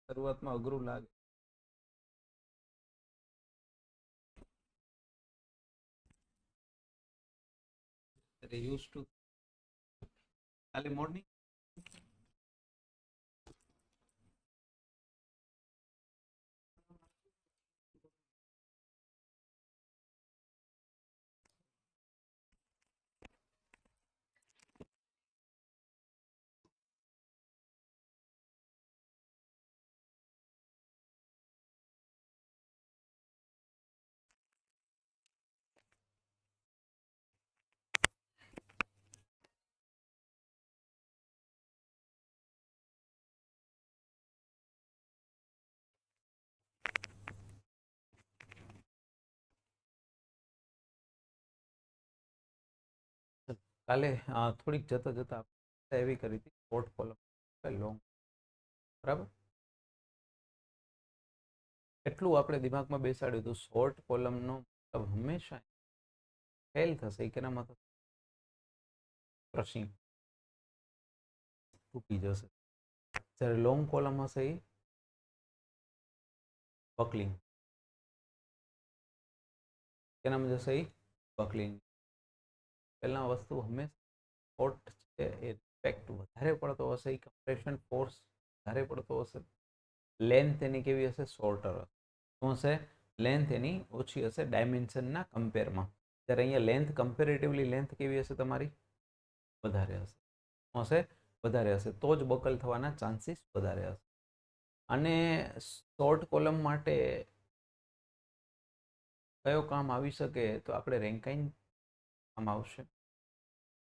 શરૂઆતમાં અઘરું લાગે. યુઝ ટુ કાલે મોર્નિંગ કાલે થોડીક જતા જતા એવી કરી હતી શોર્ટ કોલમ લોંગ, બરાબર. એટલું આપણે દિમાગમાં બેસાડ્યું હતું શોર્ટ કોલમનો મતલબ હંમેશા ફેલ થશે એ કેનામાં થશે ક્રશિંગ, તૂટી જશે. જ્યારે લોંગ કોલમ હશે એ બકલિંગ, કેનામાં જશે એ બકલિંગ. પહેલા વસ્તુ હંમેશા શોર્ટ છે એ ઇફેક્ટ વધારે પડતો હશે, એ કમ્પ્રેશન ફોર્સ વધારે પડતો હશે. લેન્થ એની કેવી હશે? શોર્ટર હશે. શું હશે? લેન્થ એની ઓછી હશે ડાયમેન્શનના કમ્પેરમાં. જ્યારે અહીંયા લેન્થ કમ્પેરેટિવલી લેન્થ કેવી હશે? તમારી વધારે હશે. શું હશે? વધારે હશે. તો જ બકલ થવાના ચાન્સીસ વધારે હશે. અને શોર્ટ કોલમ માટે કયો કામ આવી શકે? તો આપણે રેન્કાઇન કામ આવશે.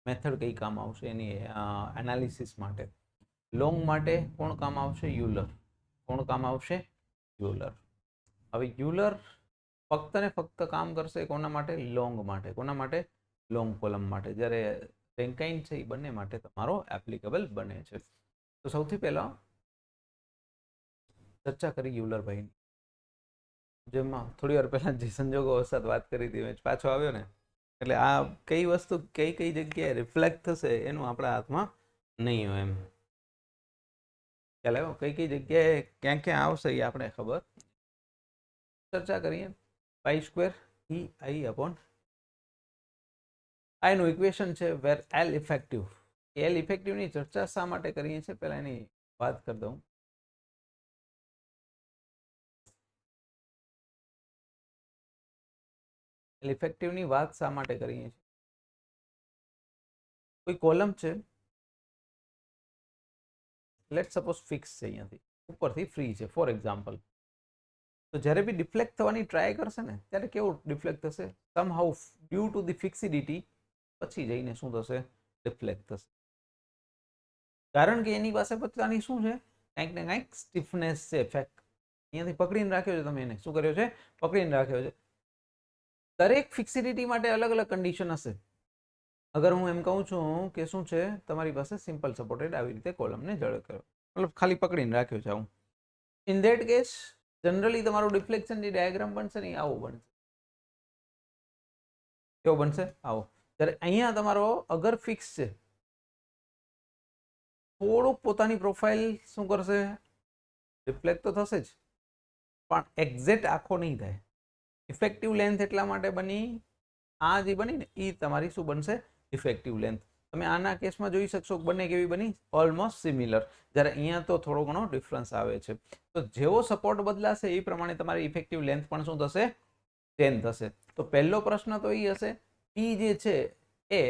મેથડ કઈ કામ આવશે એની એનાલિસિસ માટે. લોંગ માટે કોણ કામ આવશે? યુલર. કોણ કામ આવશે? યુલર. હવે યુલર ફક્ત ને ફક્ત કામ કરશે કોના માટે? લોંગ માટે. કોના માટે? લોંગ કોલમ માટે. જ્યારે રેન્કાઇન છે એ બંને માટે તમારો એપ્લિકેબલ બને છે. તો સૌથી પહેલા ચર્ચા કરી યુલરભાઈની, જેમાં થોડી વાર પહેલા જે સંજોગો વસાત વાત કરી હતી, મેં પાછો આવ્યો ને, એટલે આ કઈ વસ્તુ કઈ કઈ જગ્યાએ રિફ્લેક્ટ થશે એનું આપણા હાથમાં નહીં હોય એમ. ખ્યાલ આવ્યો? કઈ કઈ જગ્યાએ ક્યાં ક્યાં આવશે એ આપણે ખબર. ચર્ચા કરીએ. Pi square E I upon આઈનું ઇક્વેશન છે વેર એલ ઇફેક્ટિવ. એલ ઇફેક્ટિવની ચર્ચા શા માટે કરીએ છીએ પહેલા એની વાત કરી દઉં. એલ ઇફેક્ટિવની વાત શા માટે કરીએ છીએ? કોઈ કોલમ છે, લેટ સપોઝ ફિક્સ છે, અહીંયાથી ઉપરથી ફ્રી છે ફોર એક્ઝામ્પલ. તો જ્યારે બી ડિફ્લેક્ટ થવાની ટ્રાય કરશે ને ત્યારે કેવું ડિફ્લેક્ટ થશે? સમ હાઉ ડ્યુ ટુ ધી ફિક્સિડિટી પછી જઈને શું થશે? ડિફ્લેક્ટ થશે. કારણ કે એની પાસે પોતાની શું છે? કંઈક ને કંઈક સ્ટીફનેસ છે. ફેક્ટ અહીંયાથી પકડીને રાખ્યો છે. તમે એને શું કર્યો છે? પકડીને રાખ્યો છે. દરેક ફિક્સિડિટી માટે અલગ અલગ કન્ડિશન હશે. અગર હું એમ કહું છું કે શું છે, તમારી પાસે સિમ્પલ સપોર્ટેડ આવી રીતે કોલમને જળ કર્યો, મતલબ ખાલી પકડીને રાખ્યો છે આવું. ઇન ધેટ કેસ જનરલી તમારું ડિફ્લેક્શન જે ડાયાગ્રામ બનશે ને આવું બનશે. કેવો બનશે? આવો. જ્યારે અહીંયા તમારો અગર ફિક્સ છે, થોડુંક પોતાની પ્રોફાઇલ શું કરશે? રિફ્લેક્ટ તો થશે જ, પણ એક્ઝેક્ટ આખો નહીં થાય. ઇફેક્ટિવ લેન્થ એટલા માટે બની, આ જે બની ને એ તમારી શું બનશે? Effective length. તમે આના કેસમાં જોઈ શકશો બંને કેવી બની? Almost similar. જ્યારે અહીંયા તો થોડો ઘણો ડિફરન્સ આવે છે. તો જેવો સપોર્ટ બદલાશે એ પ્રમાણે તમારી ઇફેક્ટિવ લેન્થ પણ શું થશે? ચેન્જ થશે. તો પહેલો પ્રશ્ન તો એ હશે, પી જે છે એ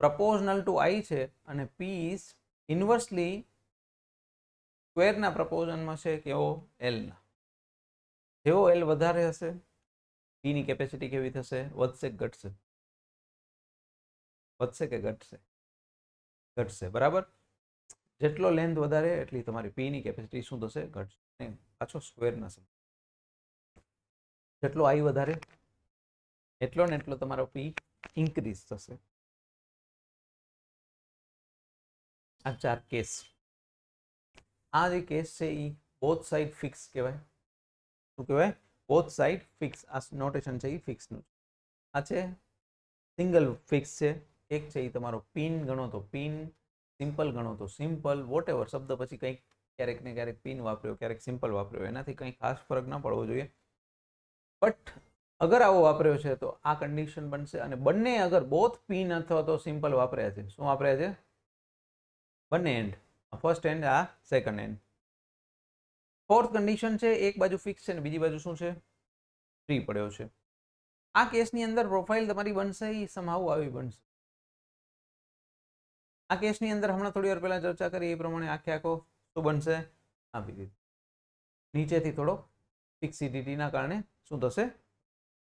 પ્રપોઝનલ ટુ આઈ છે અને પી ઇઝ ઇન્વર્સલી સ્ક્વેરના પ્રપોઝનમાં છે કેવો? એલના. જેવો એલ વધારે હશે પીની કેપેસિટી કેવી થશે? વધશે કે ઘટશે? વધશે કે ઘટશે? ઘટશે. બરાબર. જેટલો લેન્થ વધારે એટલી તમારી પીની કેપેસિટી શું થશે? ઘટશે. પાછો સ્ક્વેરના સમ. જેટલો આઈ વધારે એટલો ને એટલો તમારો પી ઇન્ક્રીઝ થશે. આ ચાર કેસ. આ જે કેસ છે એ બોથ સાઇડ ફિક્સ કહેવાય. શું કહેવાય? Both side fix. આ નોટેશન છે એ ફિક્સનું. આ છે સિંગલ ફિક્સ છે. એક છે એ તમારો પિન ગણો તો પિન, સિમ્પલ ગણો તો સિમ્પલ, વોટ એવર શબ્દ પછી કંઈક ક્યારેક ને ક્યારેક પિન વાપર્યો, ક્યારેક સિમ્પલ વાપર્યો, એનાથી કંઈ ખાસ ફરક ના પડવો જોઈએ. બટ અગર આવો વાપર્યો છે તો આ કન્ડિશન બનશે. અને બંને અગર બોથ પિન અથવા તો સિમ્પલ વાપર્યા છે, શું વાપર્યા છે? બંને એન્ડ, ફર્સ્ટ એન્ડ આ સેકન્ડ એન્ડ. ફોર્થ કન્ડિશન છે એક બાજુ ફિક્સ છે ને બીજી બાજુ શું છે? ફ્રી પડ્યો છે. આ કેસની અંદર પ્રોફાઇલ તમારી બનશે એ સમહાઉ આવી બનશે. આ કેસની અંદર હમણાં થોડી વાર પહેલા ચર્ચા કરી એ પ્રમાણે આખે આખો શું બનશે? આવી રીતે નીચેથી થોડો ફિક્સિડિટીના કારણે શું થશે?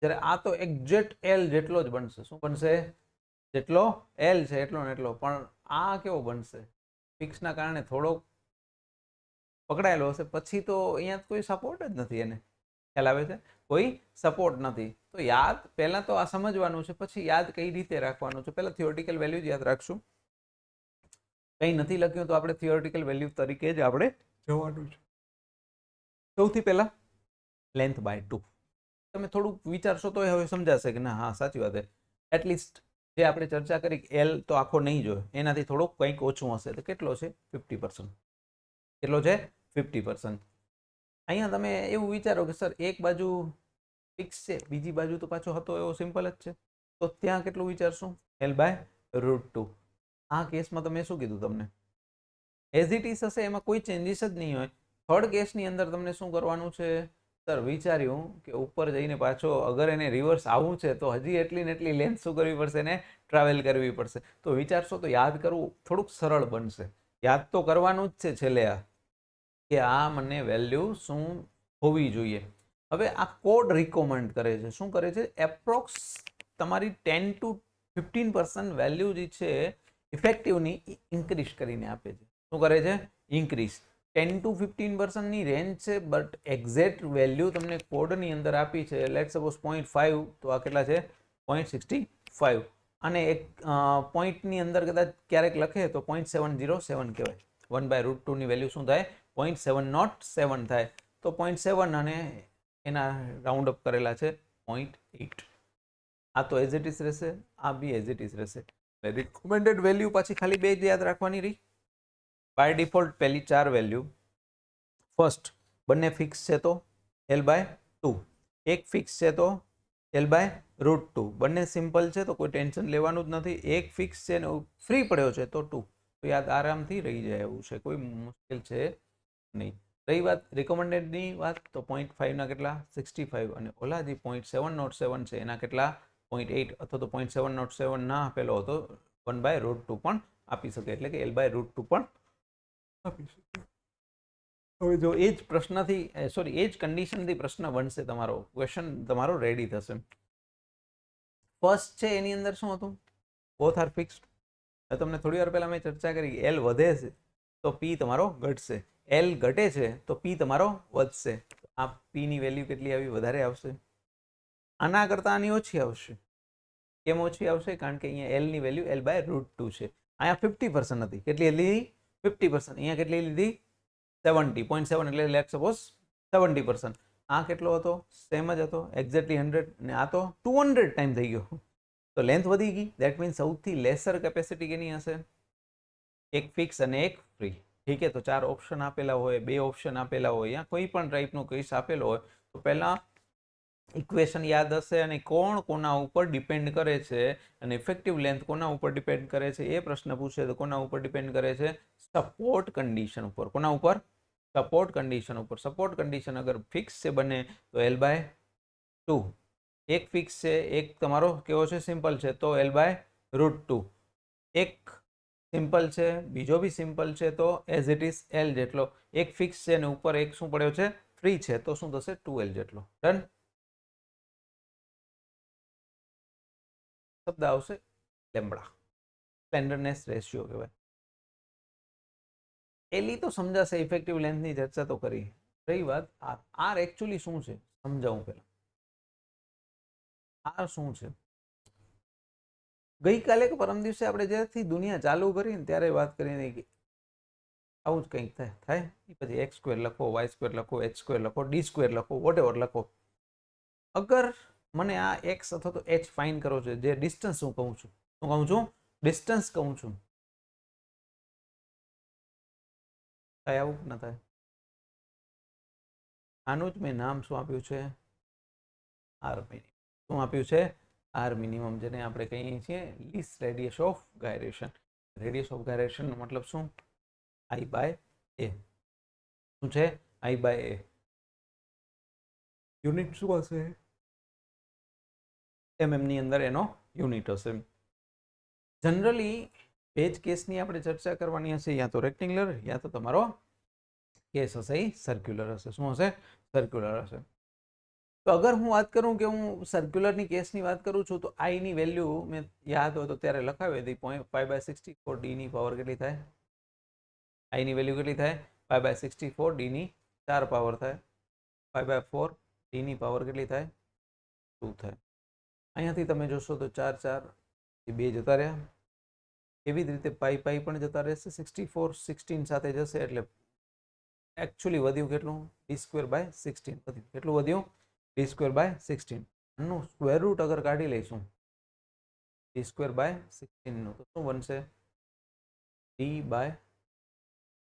જ્યારે આ તો એક્ઝેક્ટ એલ જેટલો જ બનશે. શું બનશે? જેટલો એલ છે એટલો ને એટલો. પણ આ કેવો બનશે? ફિક્સના કારણે થોડોક પકડાયેલો હશે. પછી તો અહીંયા કોઈ સપોર્ટ જ નથી એને. ખ્યાલ આવે છે? કોઈ સપોર્ટ નથી. તો યાદ પહેલાં તો આ સમજવાનું છે, પછી યાદ કઈ રીતે રાખવાનું છે. પહેલાં થિયોરિટિકલ વેલ્યુ જ યાદ રાખશું. કંઈ નથી લખ્યું તો આપણે થિયોરિટિકલ વેલ્યુ તરીકે જ આપણે જવાનું છે. સૌથી પહેલાં લેન્થ બાય 2. તમે થોડુંક વિચારશો તો હવે સમજાશે કે ના, હા સાચી વાત છે. એટલીસ્ટ જે આપણે ચર્ચા કરી એલ તો આખો નહીં જોયો, એનાથી થોડુંક કંઈક ઓછું હશે. તો કેટલો છે? 50%. કેટલો છે? 50%. અહીંયા તમે એવું વિચારો કે સર એક બાજુ ફિક્સ છે, બીજી બાજુ તો પાછો હતો એવો સિમ્પલ જ છે, તો ત્યાં કેટલું વિચારશું? L/√2. આ કેસમાં તમે શું કીધું? તમને એઝ ઇટ ઇઝ હશે, એમાં કોઈ ચેન્જીસ જ નહીં હોય. થર્ડ કેસની અંદર તમને શું કરવાનું છે? સર વિચાર્યું કે ઉપર જઈને પાછો અગર એને રિવર્સ આવવું છે તો હજી એટલી ને એટલી લેન્થ શું કરવી પડશે? એને ટ્રાવેલ કરવી પડશે. તો વિચારશો તો યાદ કરવું થોડુંક સરળ બનશે. યાદ તો કરવાનું જ છે છેલ્લે આ કે આ મને વેલ્યુ શું હોવી જોઈએ. હવે આ કોડ રિકમેન્ડ કરે છે. શું કરે છે? એપ્રોક્સ તમારી 10 to 15% વેલ્યુ જે છે ઇફેક્ટિવની ઇન્ક્રીઝ કરીને આપે છે. શું કરે છે? ઇન્ક્રીઝ. 10 to 15% ની રેન્જ છે, બટ એક્ઝેક્ટ વેલ્યુ તમને કોડની અંદર આપી છે. લેટ સપોઝ 0.5, તો આ કેટલા છે? 0.65. અને એક પોઈન્ટની અંદર કદાચ ક્યારેક લખે તો 0.707 કહેવાય. 1/√2 ની વેલ્યુ શું થાય? 0.707 થાય. તો 0.7 અને એના રાઉન્ડ અપ કરેલા છે 0.8. આ તો એઝ ઇટ ઇઝ રહેશે, આ બી એઝ ઇટ ઇઝ રહેશે. રિકમેન્ડેડ વેલ્યુ પાછી ખાલી બે જ યાદ રાખવાની રહી. બાય ડિફોલ્ટ પહેલી 4 વેલ્યુ. ફર્સ્ટ, બંને ફિક્સ છે તો L/2. એક ફિક્સ છે તો L/√2. બંને સિમ્પલ છે તો કોઈ ટેન્શન લેવાનું જ નથી. એક ફિક્સ છે ને ફ્રી પડ્યો છે તો 2. તો યાદ આરામથી રહી જાય એવું છે, કોઈ મુશ્કેલ છે નહીં. રહી વાત રિકમેન્ડેડની વાત, તો 0.5 ના કેટલા? 65. અને ઓલા જે 0.707 છે એના કેટલા? 0.8. અથવા તો 0.707 ના આપેલો હતો 1/√2 પણ આપી શકે, એટલે કે L/√2 પણ આપી શકે. હવે જો એ જ પ્રશ્નથી સોરી એ જ કન્ડિશનથી પ્રશ્ન બનશે, તમારો ક્વેશ્ચન તમારો રેડી થશે. ફર્સ્ટ છે એની અંદર શું હતું? Both are fixed. તમને થોડી વાર પહેલા મેં ચર્ચા કરી એલ વધે છે તો પી તમારો ઘટશે, એલ ઘટે છે તો પી તમારો વધશે. આ પી ની વેલ્યુ કેટલી આવી? વધારે આવશે. આના કરતાં આની ઓછી આવશે. કેમ ઓછી આવશે? કારણ કે અહીંયા એલ ની વેલ્યુ L/√2 છે. અહીંયા 50% હતી. કેટલી લીધી? 50%. અહીંયા કેટલી લીધી? 70. 0.7 એટલે લેટ સપોઝ 70%. આ કેટલો હતો? સેમ જ હતો, એક્ઝેક્ટલી 100. અને આ તો 200 ટાઈમ થઈ ગયો. તો લેન્થ વધી ગઈ. દેટ મીન્સ સૌથી લેસર કેપેસિટી કેની હશે? એક ફિક્સ અને એક ફ્રી. ઠીક છે, તો 4 ઓપ્શન આપેલા હોય, 2 ઓપ્શન આપેલા હોય, યા કોઈ પણ ટાઈપનો કેસ આપેલો હોય, તો પહેલા ઇક્વેશન યાદ હશે અને કોણ કોના ઉપર ડિપેન્ડ કરે છે અને ઇફેક્ટિવ લેન્થ કોના ઉપર ડિપેન્ડ કરે છે એ પ્રશ્ન પૂછે તો કોના ઉપર ડિપેન્ડ કરે છે? સપોર્ટ કન્ડિશન ઉપર. કોના ઉપર? સપોર્ટ કન્ડિશન ઉપર. સપોર્ટ કન્ડિશન અગર ફિક્સ છે બને તો L/2. એક ફિક્સ છે, એક તમારો કેવો છે? સિમ્પલ છે, તો L/√2. એક સિમ્પલ છે, બીજો બી સિમ્પલ છે, તો એઝ ઇટ ઇઝ એલ જેટલો. એક ફિક્સ છે અને ઉપર એક શું પડ્યો છે? ફ્રી છે, તો શું થશે? 2L જેટલો. ડન. શબ્દ આવશે લેમ્બડા, સ્લેન્ડરનેસ રેશિયો કહેવાય. એલી તો સમજાશે, ઇફેક્ટિવ લેન્થની ચર્ચા તો કરી. રહી વાત આર. આર એકચ્યુઅલી શું છે સમજાવું પહેલા. આર શું છે? ગઈકાલે કે પરમ દિવસે આપણે જ્યારથી દુનિયા ચાલુ કરી ને ત્યારે વાત કરીને કે આવું જ કંઈક થાય. પછી x² લખો, y² લખો, h² લખો, d² લખો, વોટેવર લખો. અગર મને આ x અથવા તો h ફાઇન કરો છે, જે ડિસ્ટન્સ હું કહું છું, શું કહું છું? ડિસ્ટન્સ કહું છું. થાય આવું કે ના થાય? આનું જ મેં નામ શું આપ્યું છે? R minimum. શું આપ્યું છે? આર મિનિમમ, જેને આપણે કહીએ છીએ least radius of gyration. Radius of gyration નો મતલબ શું? I by A. શું છે? આઈ બાય એ. યુનિટ શું હશે? ની અંદર એનો યુનિટ હશે. જનરલી બે જ કેસની આપણે ચર્ચા કરવાની હશે, યા તો રેક્ટેંગ્યુલર યા તો તમારો કેસ હશે એ સર્ક્યુલર હશે. શું હશે? સર્ક્યુલર હશે. તો અગર હું વાત કરું કે હું સર્ક્યુલરની કેસની વાત કરું છું, તો આઈની વેલ્યુ મેં યાદ હોય તો ત્યારે લખાવી હતી 5/64. ડીની પાવર કેટલી થાય? આઈની વેલ્યુ કેટલી થાય? 5/64. ડીની 4 પાવર થાય. 5/4. ડીની પાવર કેટલી થાય? 2 થાય. અહીંયાથી તમે જોશો તો 4 4 એ 2 જતા રહ્યા. એવી જ રીતે પાઈ પણ જતા રહેશે. 64 16 સાથે જશે એટલે એકચ્યુઅલી વધ્યું કેટલું? d²/16 વધ્યું. કેટલું વધ્યું? d²/16. આનું સ્ક્વેર રૂટ અગર કાઢી લઈશું d²/16 નું, તો શું બનશે?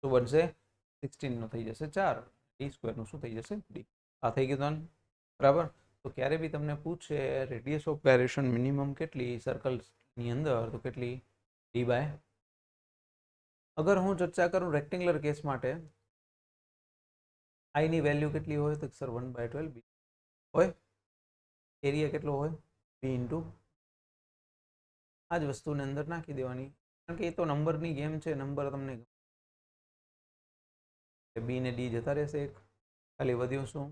શું બનશે? 16 નું થઈ જશે 4. d² નું શું થઈ જશે? d. આ થઈ ગયું. બરાબર. તો ક્યારે બી તમને પૂછે રેડિયસ ઓફ ગાયરેશન મિનિમમ કેટલી સર્કલ્સની અંદર, તો કેટલી? d/. અગર હું ચર્ચા કરું રેક્ટેંગ્યુલર કેસ માટે, આઈ ની વેલ્યુ કેટલી હોય? તો સર 1/12 હોય. એરિયા કેટલો હોય? b into. આ જ વસ્તુને અંદર નાખી દેવાની, કારણ કે એ તો નંબરની ગેમ છે. નંબર તમને બી ને ડી જતા રહેશે. એક ખાલી વધ્યું શું?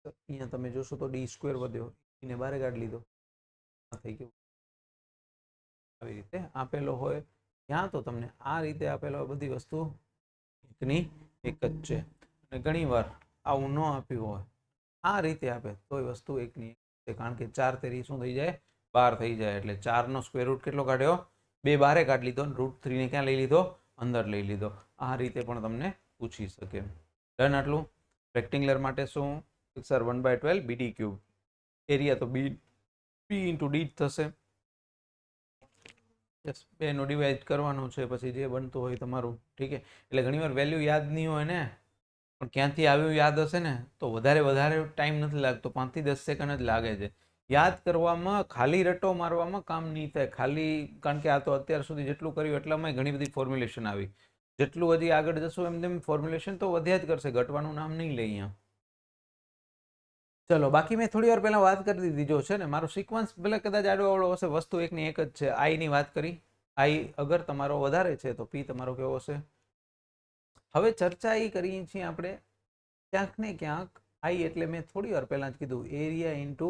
અહીંયા તમે જોશો તો d² વધ્યો, એને બારે કાઢી લીધો. થઈ ગયું. આવી રીતે આપેલો હોય ત્યાં તો તમને આ રીતે આપેલો હોય. બધી વસ્તુ એકની એક જ છે. અને ઘણી વાર આવું ન આપ્યું હોય, આ રીતે આપે તો એ વસ્તુ એકની એક, કારણ કે 4 તેરી શું થઈ જાય? 12 થઈ જાય. એટલે 4 નો સ્ક્વેર રૂટ કેટલો કાઢ્યો? 2 બારે કાઢી લીધો. √3 ને ક્યાં લઈ લીધો? અંદર લઈ લીધો. આ રીતે પણ તમને પૂછી શકે. ડન આટલું? રેક્ટેંગ્યુલર માટે શું? Sir 1/12 bd³. એરિયા તો b ઇન્ટુ ડી થશે. યસ, બેનું ડિવાઇડ કરવાનું છે, પછી જે બનતું હોય તમારું. ઠીક છે. એટલે ઘણીવાર વેલ્યુ યાદ નહીં હોય ને, પણ ક્યાંથી આવ્યું યાદ હશે ને, તો વધારે ટાઈમ નથી લાગતો. 5 થી 10 સેકન્ડ જ લાગે છે યાદ કરવામાં. ખાલી રટો મારવામાં કામ નહીં થાય. ખાલી, કારણ કે આ તો અત્યાર સુધી જેટલું કર્યું એટલામાં ઘણી બધી ફોર્મ્યુલેશન આવી. જેટલું હજી આગળ જશું એમ તેમ ફોર્મ્યુલેશન તો વધ્યા જ કરશે, ઘટવાનું નામ નહીં લે અહીંયા. ચલો, બાકી મેં થોડી વાર પહેલા વાત કરી દીધી. જો છે ને મારો સિક્વન્સ ભલે કદાચ આડો અવળો હશે, વસ્તુ એકની એક જ છે. આઈની વાત કરી. આઈ અગર તમારો વધારે છે તો પી તમારો કેવો હશે? હવે ચર્ચા એ કરીએ છીએ આપણે ક્યાંક ને ક્યાંક. આઈ એટલે મેં થોડી વાર પહેલા જ કીધું, એરિયા ઇન્ટુ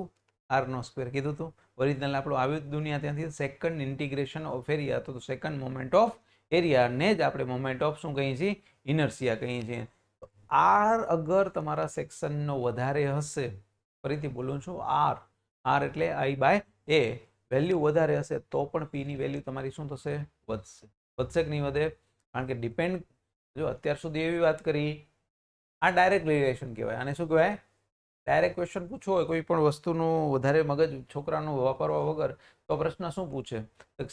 r² કીધું હતું. ઓરિજિનલ આપણું આવ્યું દુનિયા ત્યાંથી, સેકન્ડ ઇન્ટિગ્રેશન ઓફ એરિયા. તો સેકન્ડ મોમેન્ટ ઓફ એરિયાને જ આપણે મોમેન્ટ ઓફ શું કહીએ છીએ? ઇનર્શિયા કહીએ છીએ. આર અગર તમારા સેક્શનનો વધારે હશે, ફરીથી બોલું છું, આર એટલે આઈ બાય એ વેલ્યુ વધારે હશે, તો પણ પી ની વેલ્યુ તમારી શું થશે? વધશે. વધશે કે નહીં વધે? કારણ કે ડિપેન્ડ, જો અત્યાર સુધી એવી વાત કરી, આ ડાયરેક્ટ રિલેશન કહેવાય. આને શું કહેવાય? ડાયરેક્ટ ક્વેશ્ચન પૂછવો હોય કોઈ પણ વસ્તુનું, વધારે મગજ છોકરાનું વાપરવા વગર, તો પ્રશ્ન શું પૂછે?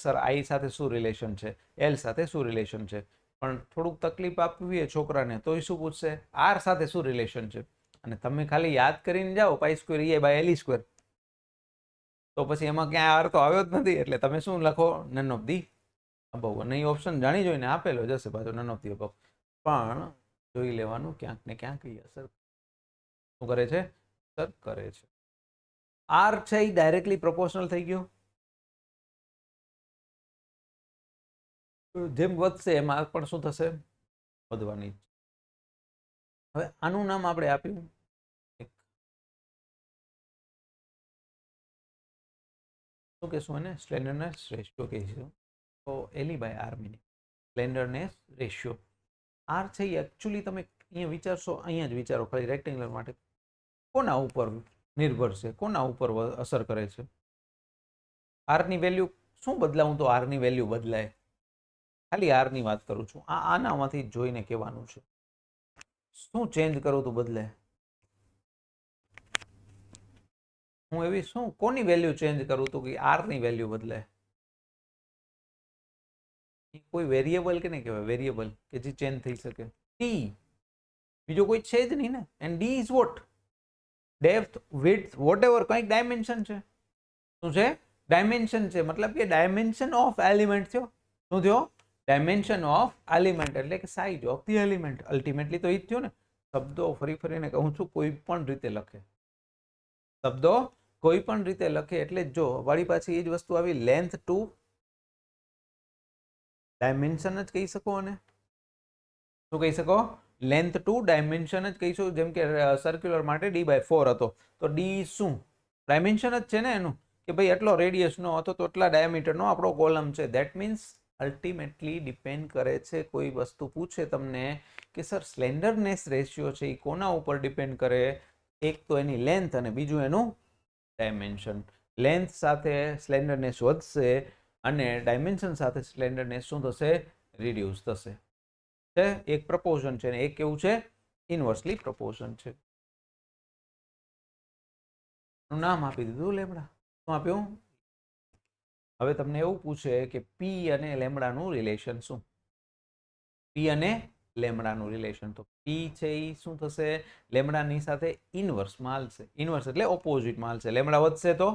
સર આઈ સાથે શું રિલેશન છે? એલ સાથે શું રિલેશન છે? પણ થોડુંક તકલીફ આપવી હોય છોકરાને, તો એ શું પૂછશે? આર સાથે શું રિલેશન છે? અને તમે ખાલી યાદ કરીને જાઓ π²e/le², તો પછી એમાં ક્યાંય આર તો આવ્યો જ નથી. એટલે તમે શું લખો? None of the above. અને એ ઓપ્શન જાણી જોઈને આપેલો જશે પાછો, નન ઓફ ધી અબવ. પણ જોઈ લેવાનું ક્યાંક ને ક્યાંક અસર શું કરે છે? અસર કરે છે. આર છે એ ડાયરેક્ટલી પ્રોપોર્શનલ થઈ ગયો. જેમ વધશે એમાં પણ શું થશે? વધવાની. હવે આનું નામ આપણે આપ્યું, શું કહેશું એને? સ્લેન્ડરનેસ રેશિયો કહીશું. તો LE/R minimum, slenderness ratio. R છે એ એકચ્યુઅલી તમે અહીંયા વિચારશો, અહીંયા જ વિચારો ખાલી રેક્ટેંગ્યુલર માટે, કોના ઉપર નિર્ભર છે? કોના ઉપર અસર કરે છે? આરની વેલ્યુ શું બદલાવું તો આરની વેલ્યુ બદલાય? ખાલી આરની વાત કરું છું. આનામાંથી જોઈને કહેવાનું છે. શું ચેન્જ કરું તો બદલે? હું એવી શું કોની વેલ્યુ ચેન્જ કરું તો કે આરની વેલ્યુ બદલે? કોઈ વેરિયેબલ કે નહીં કહેવાય, વેરિયેબલ કે જે ચેન્જ થઈ શકે. ટી બીજો કોઈ છે જ નહીં ને. And D is what? Depth, width, whatever, કંઈક ડાયમેન્શન છે. શું છે? ડાયમેન્શન છે. મતલબ કે ડાયમેન્શન ઓફ એલિમેન્ટ થયો. શું થયો? ડાયમેન્શન ઓફ એલિમેન્ટ એટલે કે size of the element. Ultimately તો એ જ થયું ને. શબ્દો ફરી ફરીને કહું છું કોઈ પણ રીતે લખે, શબ્દો કોઈ પણ રીતે લખે એટલે જો વળી પાછી એ જ વસ્તુ આવી. લેન્થ ટુ ડાયમેન્શન જ કહી શકો. અને શું કહી શકો? લેન્થ ટુ ડાયમેન્શન જ કહીશું. જેમ કે સર્ક્યુલર માટે d/4 હતો તો ડી શું? ડાયમેન્શન જ છે ને એનું, કે ભાઈ એટલો રેડિયસનો હતો તો એટલા ડાયામીટરનો આપણો કોલમ છે. ધેટ મીન્સ અલ્ટિમેટલી ડિપેન્ડ કરે છે. કોઈ વસ્તુ પૂછે તમને કે સર સ્લેન્ડરનેસ રેશિયો છે એ કોના ઉપર ડિપેન્ડ કરે? એક તો એની લેન્થ અને બીજું એનું ડાયમેન્શન. લેન્થ સાથે સ્લેન્ડરનેસ વધશે અને ડાયમેન્શન સાથે સ્લેન્ડરનેસ શું થશે? રિડ્યુસ થશે. છે એક પ્રપોર્શન છે ને એક કેવું છે? ઇન્વર્સલી પ્રપોર્શન છે. નામ આપી દીધું લેમડા. શું આપ્યું? હવે તમને એવું પૂછે કે પી અને લેમડાનું રિલેશન શું? પી અને લેમડાનું રિલેશન તો પી છે એ શું થશે? લેમડાની સાથે ઇન્વર્સ માં હાલશે. ઇન્વર્સ એટલે ઓપોઝિટ માં હાલશે. લેમડા વધશે તો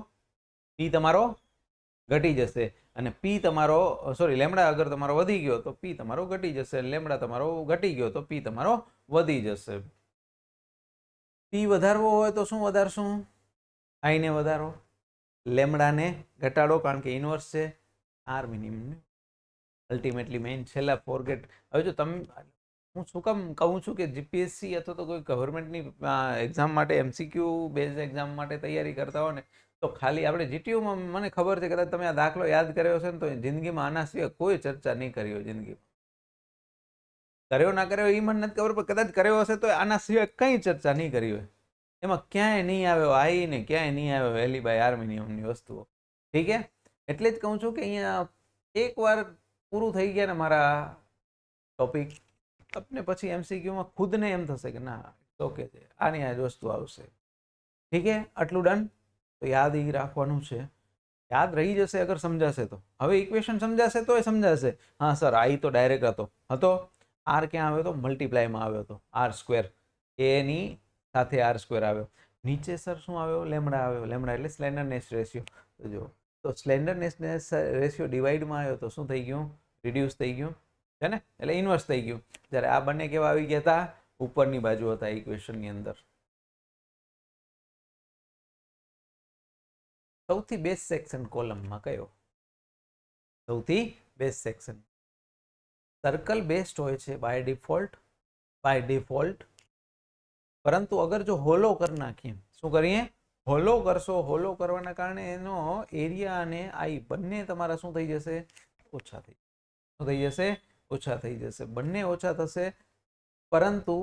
પી તમારો ઘટી જશે અને પી તમારો સોરી લેમડા અગર તમારો વધી ગયો તો પી તમારો ઘટી જશે. લેમડા તમારો ઘટી ગયો તો પી તમારો વધી જશે. પી વધારવો હોય તો શું વધારશું? આઈને વધારો, લેમડાને ઘટાડો કારણ કે ઇન્વર્સ છે. આર મિનિમમ અલ્ટિમેટલી મેઇન છેલ્લા ફોરગેટ. હવે જો તમે હું શું કામ કહું છું કે જીપીએસસી અથવા તો કોઈ ગવર્મેન્ટની એક્ઝામ માટે એમસીક્યુ બેઝ એક્ઝામ માટે તૈયારી કરતા હો ને તો ખાલી આપણે જીટીયુમાં મને ખબર છે કદાચ તમે આ દાખલો યાદ કર્યો છે ને તો જિંદગીમાં આના સિવાય કોઈ ચર્ચા નહીં કરી હોય જિંદગીમાં. કર્યો ના કર્યો એ મને નથી ખબર પણ કદાચ કર્યો હશે તો આના સિવાય કંઈ ચર્ચા નહીં કરી હોય. એમાં ક્યાંય નહીં આવ્યો આઈ ને ક્યાંય નહીં આવ્યો વેલી બાય આર્મિનિયમની વસ્તુઓ. ઠીક છે, એટલે જ કહું છું કે અહીંયા એકવાર પૂરું થઈ ગયા ને મારા ટોપિક તમને પછી એમસીક્યુમાં ખુદને એમ થશે કે ના ઓકે છે આની આ જ વસ્તુ આવશે. ઠીક છે, આટલું ડન. તો યાદ એ રાખવાનું છે. યાદ રહી જશે અગર સમજાશે તો. હવે ઇક્વેશન સમજાશે તો એ સમજાશે. હા સર આઈ તો ડાયરેક્ટ હતો. આર ક્યાં આવ્યો હતો? મલ્ટીપ્લાયમાં આવ્યો હતો. આર સ્ક્વેર એની સાથે આર સ્ક્વેર આવ્યો. નીચે સર શું આવ્યો? લેમડા આવ્યો. લેમડા એટલે સ્લેન્ડરનેસ રેશિયો. તો જો તો સ્લેન્ડરનેસ રેશિયો ડિવાઈડમાં આવ્યો તો શું થઈ ગયું? રિડ્યુસ થઈ ગયું છે ને, એટલે ઇન્વર્સ થઈ ગયું. જ્યારે આ બંને કેવા આવી ગયા હતા? ઉપરની બાજુ હતા ઇક્વેશનની અંદર. સૌથી બેસ્ટ સેક્શન કોલમમાં કયો? સૌથી બેસ્ટ સેક્શન સર્કલ બેસ્ટ હોય છે બાય ડિફોલ્ટ. પરંતુ અગર જો હોલો કરી નાખીએ, શું કરીએ? હોલો કરશો. હોલો કરવાના કારણે એનો એરિયા અને આઈ બંને તમારા શું થઈ જશે? ઓછા થઈ. શું થઈ જશે? ઓછા થઈ જશે. બંને ઓછા થશે. પરંતુ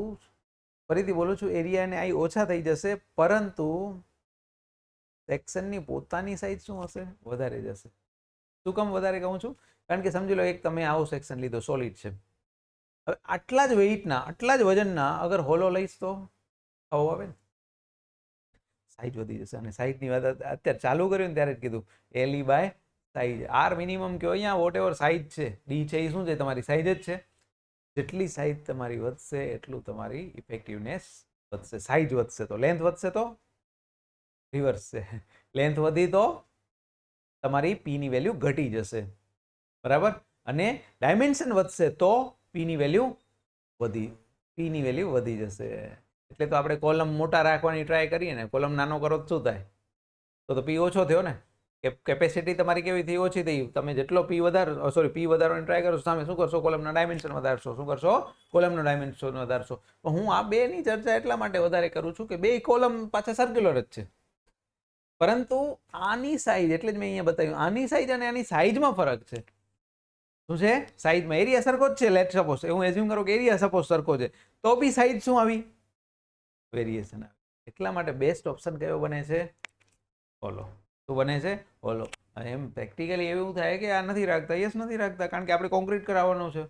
ફરીથી બોલું છું, એરિયા અને આઈ ઓછા થઈ જશે પરંતુ સેક્શનની પોતાની સાઈઝ શું હશે? વધારે જશે. શું કામ વધારે કહું છું? કારણ કે સમજી લો એક તમે આવો સેક્શન લીધો સોલિડ છે. હવે આટલા જ વેઇટના આટલા જ વજનના અગર હોલો લઈશ તો આવો આવે ને સાઈઝ વધી જશે. અને સાઈઝની વાત અત્યારે ચાલુ કર્યું ને ત્યારે જ કીધું L E by size. R minimum કયો અહીંયા વોટ એવર સાઈઝ છે. ડી છે એ શું છે? તમારી સાઈઝ જ છે. જેટલી સાઈઝ તમારી વધશે એટલું તમારી ઇફેક્ટિવનેસ વધશે. સાઈઝ વધશે તો લેન્થ વધશે તો રિવર્સ છે. લેન્થ વધી તો તમારી પીની વેલ્યુ ઘટી જશે. બરાબર. અને ડાયમેન્શન વધશે તો પીની વેલ્યુ પીની વેલ્યુ વધી જશે. એટલે તો આપણે કોલમ મોટા રાખવાની ટ્રાય કરીએ ને, કોલમ નાનો કરો તો શું થાય? તો પી ઓછો થયો ને. કેપેસિટી તમારી કેવી થઈ? ઓછી થઈ. તમે જેટલો પી વધારવાની ટ્રાય કરો સામે શું કરશો? કોલમના ડાયમેન્શન વધારશો. શું કરશો? કોલમના ડાયમેન્શન વધારશો. હું આ બેની ચર્ચા એટલા માટે વધારે કરું છું કે બે કોલમ પાછા સર્ક્યુલર જ છે. પરંતુ આની સાઈઝ એટલે જ મેં અહીંયા બતાવ્યું. આની સાઈઝ અને આની સાઈઝમાં ફરક છે. શું છે? સાઈઝમાં એરિયા સરખો જ છે. લેટ સપોઝ હું એઝ્યુમ કરું કે એરિયા સપોઝ સરખો છે તો બી સાઈઝ શું આવી? વેરિએશન આવી. એટલા માટે બેસ્ટ ઓપ્શન કયો બને છે? હોલો. શું બને છે? હોલો. એમ પ્રેક્ટિકલી એવું થાય કે આ નથી રાખતા. યસ નથી રાખતા કારણ કે આપણે કોન્ક્રીટ કરાવવાનું છે.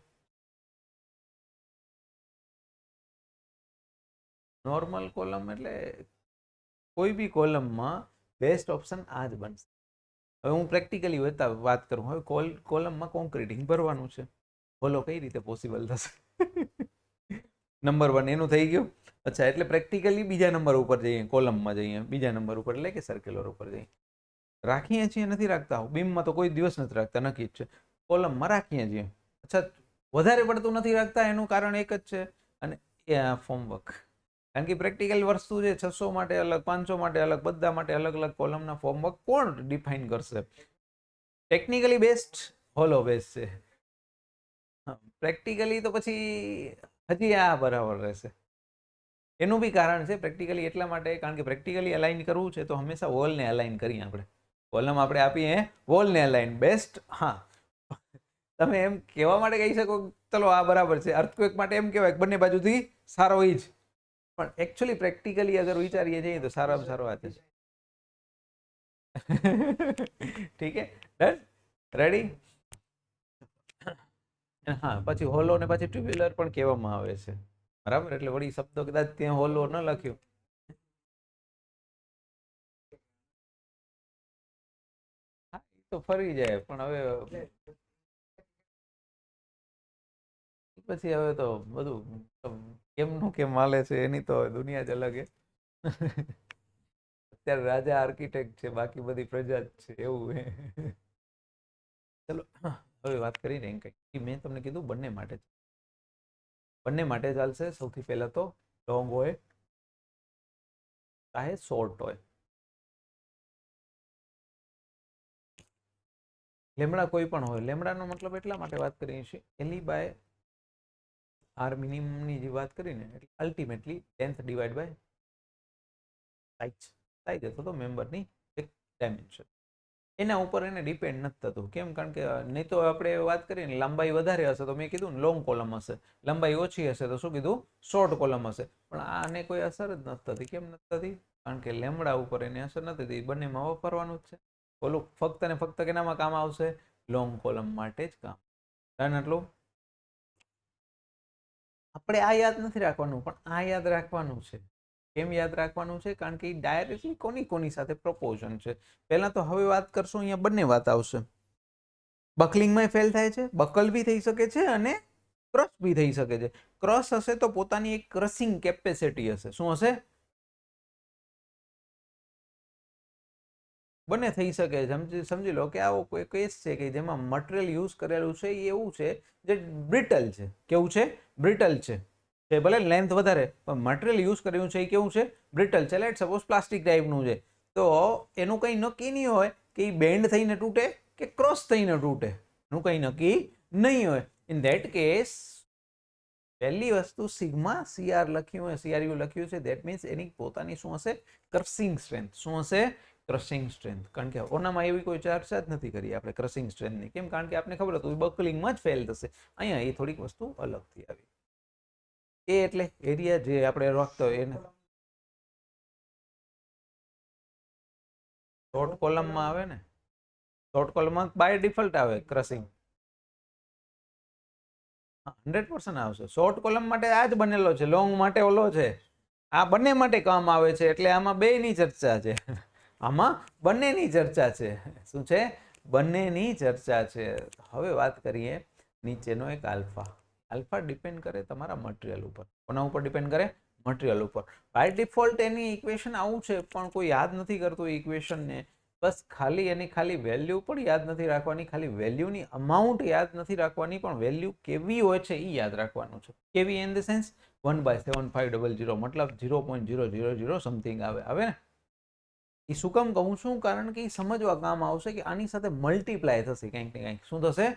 નોર્મલ કોલમ એટલે કોઈ બી કોલમમાં બેસ્ટ ઓપ્શન આ જ બનશે. હવે હું પ્રેક્ટિકલી વાત કરું. હવે કોલમમાં કોન્ક્રીટિંગ ભરવાનું છે. હોલો કઈ રીતે પોસિબલ થશે? નંબર 1 એનું થઈ ગયું. અચ્છા, એટલે પ્રેક્ટિકલી બીજા નંબર ઉપર જઈએ, કોલમમાં જઈએ, બીજા નંબર ઉપર એટલે કે સર્ક્યુલર ઉપર જઈએ. રાખીએ છીએ નથી રાખતા, બીમમાં તો કોઈ દિવસ નથી રાખતા, નક્કી જ છે. કોલમમાં રાખીએ છીએ. અચ્છા, વધારે પડતું નથી રાખતા એનું કારણ એક જ છે, અને એ આ ફોર્મવર્ક. કારણ કે પ્રેક્ટિકલ વસ્તુ છે, 600 માટે અલગ, 500 માટે અલગ, બધા માટે અલગ અલગ કોલમના ફોર્મવર્ક કોણ ડિફાઇન કરશે? ટેકનિકલી બેસ્ટ હોલો બેસ્ટ છે. પ્રેક્ટિકલી તો પછી હજી આ બરાબર રહેશે. એનું બી કારણ છે પ્રેક્ટિકલી એટલા માટે, કારણ કે પ્રેક્ટિકલી અલાઇન કરવું છે તો હંમેશા વોલને અલાઇન કરીએ આપણે. કોલમ આપણે આપીએ વોલને અલાઇન બેસ્ટ. હા, તમે એમ કહેવા માટે કહી શકો ચલો આ બરાબર છે. અર્થક્વેક માટે એમ કહેવાય બંને બાજુથી સારો હોય જ, પણ એકચ્યુઅલી પ્રેક્ટિકલી અગર વિચારીએ જઈએ તો સારામાં સારો આ છે. ઠીક હે, ડન, રેડી. હા, પછી હોલો ને પછી ટ્યુબ્યુલર પણ કહેવામાં આવે છે, બરાબર. એટલે વળી શબ્દો કદાચ ત્યાં હોલો ન લખ્યો. હા, એ તો ફરી જાય, પણ હવે પછી હવે તો બધું કેમનું કેમ હાલે છે એની તો દુનિયા જ અલગ હે. અત્યારે રાજા આર્કિટેક્ટ છે, બાકી બધી પ્રજા જ છે, એવું હે. ચલો હવે વાત કરીને એમ કઈ મેં તમને કીધું બંને માટે ચાલશે. સૌથી પહેલા તો લોંગ હોય ચાહે શોર્ટ હોય. લેમડા કોઈ પણ હોય. લેમડાનો મતલબ એટલા માટે વાત કરીએ છીએ, એલી બાય આર મિનિમમની જે વાત કરીને, એટલે ultimately length divide by size. Size અથવા તો મેમ્બરની એક ડાયમેન્શન. એના ઉપર એને ડિપેન્ડ નથી થતું. કેમ? કારણ કે નહીં તો આપણે વાત કરીએ ને, લંબાઈ વધારે હશે તો મેં કીધું ને લોંગ કોલમ હશે, લંબાઈ ઓછી હશે તો શું કીધું? શોર્ટ કોલમ હશે. પણ આને કોઈ અસર જ નથી થતી. કેમ નથી થતી? કારણ કે લેમડા ઉપર એની અસર નથી થતી. બંનેમાં વાપરવાનું જ છે. ઓલું ફક્ત ને ફક્ત કેનામાં કામ આવશે? લોંગ કોલમ માટે જ કામ. ડન આટલું. આપણે આ યાદ નથી રાખવાનું, પણ આ યાદ રાખવાનું છે. કેમ યાદ રાખવાનું છે? કારણ કે ડાયરેક્ટલી કોની સાથે પ્રપોઝન છે. પહેલા તો હવે વાત કરશું, અહીંયા બંને વાત આવશે. બકલિંગમાં ફેલ થાય છે, બકલ બી થઈ શકે છે અને ક્રશ બી થઈ શકે છે. ક્રશ હશે તો પોતાની એક ક્રશિંગ કેપેસિટી હશે. શું હશે? બંને થઈ શકે. સમજી લો કે આવો કોઈ કેસ છે કે જેમાં મટીરિયલ યુઝ કરેલું છે એ એવું છે જે બ્રિટલ છે. કેવું છે? બ્રિટલ છે. ભલે લેન્થ વધારે, પણ મટીરિયલ યુઝ કર્યું છે એ કેવું છે? બ્રિટલ છે. લેટ સપોઝ પ્લાસ્ટિક ટાઈપનું છે, તો એનું કંઈ નક્કી નહીં હોય કે એ બેન્ડ થઈને તૂટે કે ક્રોસ થઈને તૂટે. એનું કંઈ નક્કી નહીં હોય. ઇન ધેટ કેસ પહેલી વસ્તુ સિગ્મા સીઆર લખ્યું હોય, સીઆરયુ લખ્યું છે, ધેટ મીન્સ એની પોતાની શું હશે? Crushing strength. શું હશે? Crushing strength. કારણ કે ઓનામાં એવી કોઈ ચર્ચા જ નથી કરી આપણે ક્રશિંગ સ્ટ્રેન્થની. કેમ? કારણ કે આપણે ખબર હતું બકલિંગમાં જ ફેલ થશે. અહીંયા એ થોડીક વસ્તુ અલગથી આવી. એ એટલે એરિયા જે આપણે રાખતો હોય એને શોર્ટ કોલમમાં આવે ને. શોર્ટ કોલમમાં બાય ડિફોલ્ટ આવે ક્રશિંગ. 100% આવશે. શોર્ટ કોલમ માટે આ જ બનેલો છે, લોંગ માટે ઓલો છે. આ બંને માટે કામ આવે છે. એટલે આમાં બેની ચર્ચા છે. આમાં બંનેની ચર્ચા છે. શું છે? બંનેની ચર્ચા છે. હવે વાત કરીએ નીચેનો એક આલ્ફા. આલ્ફા ડિપેન્ડ કરે તમારા મટીરિયલ ઉપર. કોના ઉપર ડિપેન્ડ કરે? મટીરિયલ ઉપર. બાય ડિફોલ્ટ એની ઇક્વેશન આવું છે, પણ કોઈ યાદ નથી કરતું ઇક્વેશનને. બસ ખાલી એની ખાલી વેલ્યુ પણ યાદ નથી રાખવાની, ખાલી વેલ્યુની અમાઉન્ટ યાદ નથી રાખવાની, પણ વેલ્યુ કેવી હોય છે એ યાદ રાખવાનું છે. કેવી ઇન ધ સેન્સ 1/7500, મતલબ 0.000 સમથિંગ આવે ને. એ શું કામ કહું છું? કારણ કે એ સમજવા કામ આવશે કે આની સાથે મલ્ટીપ્લાય થશે કંઈક ને કંઈક. શું થશે?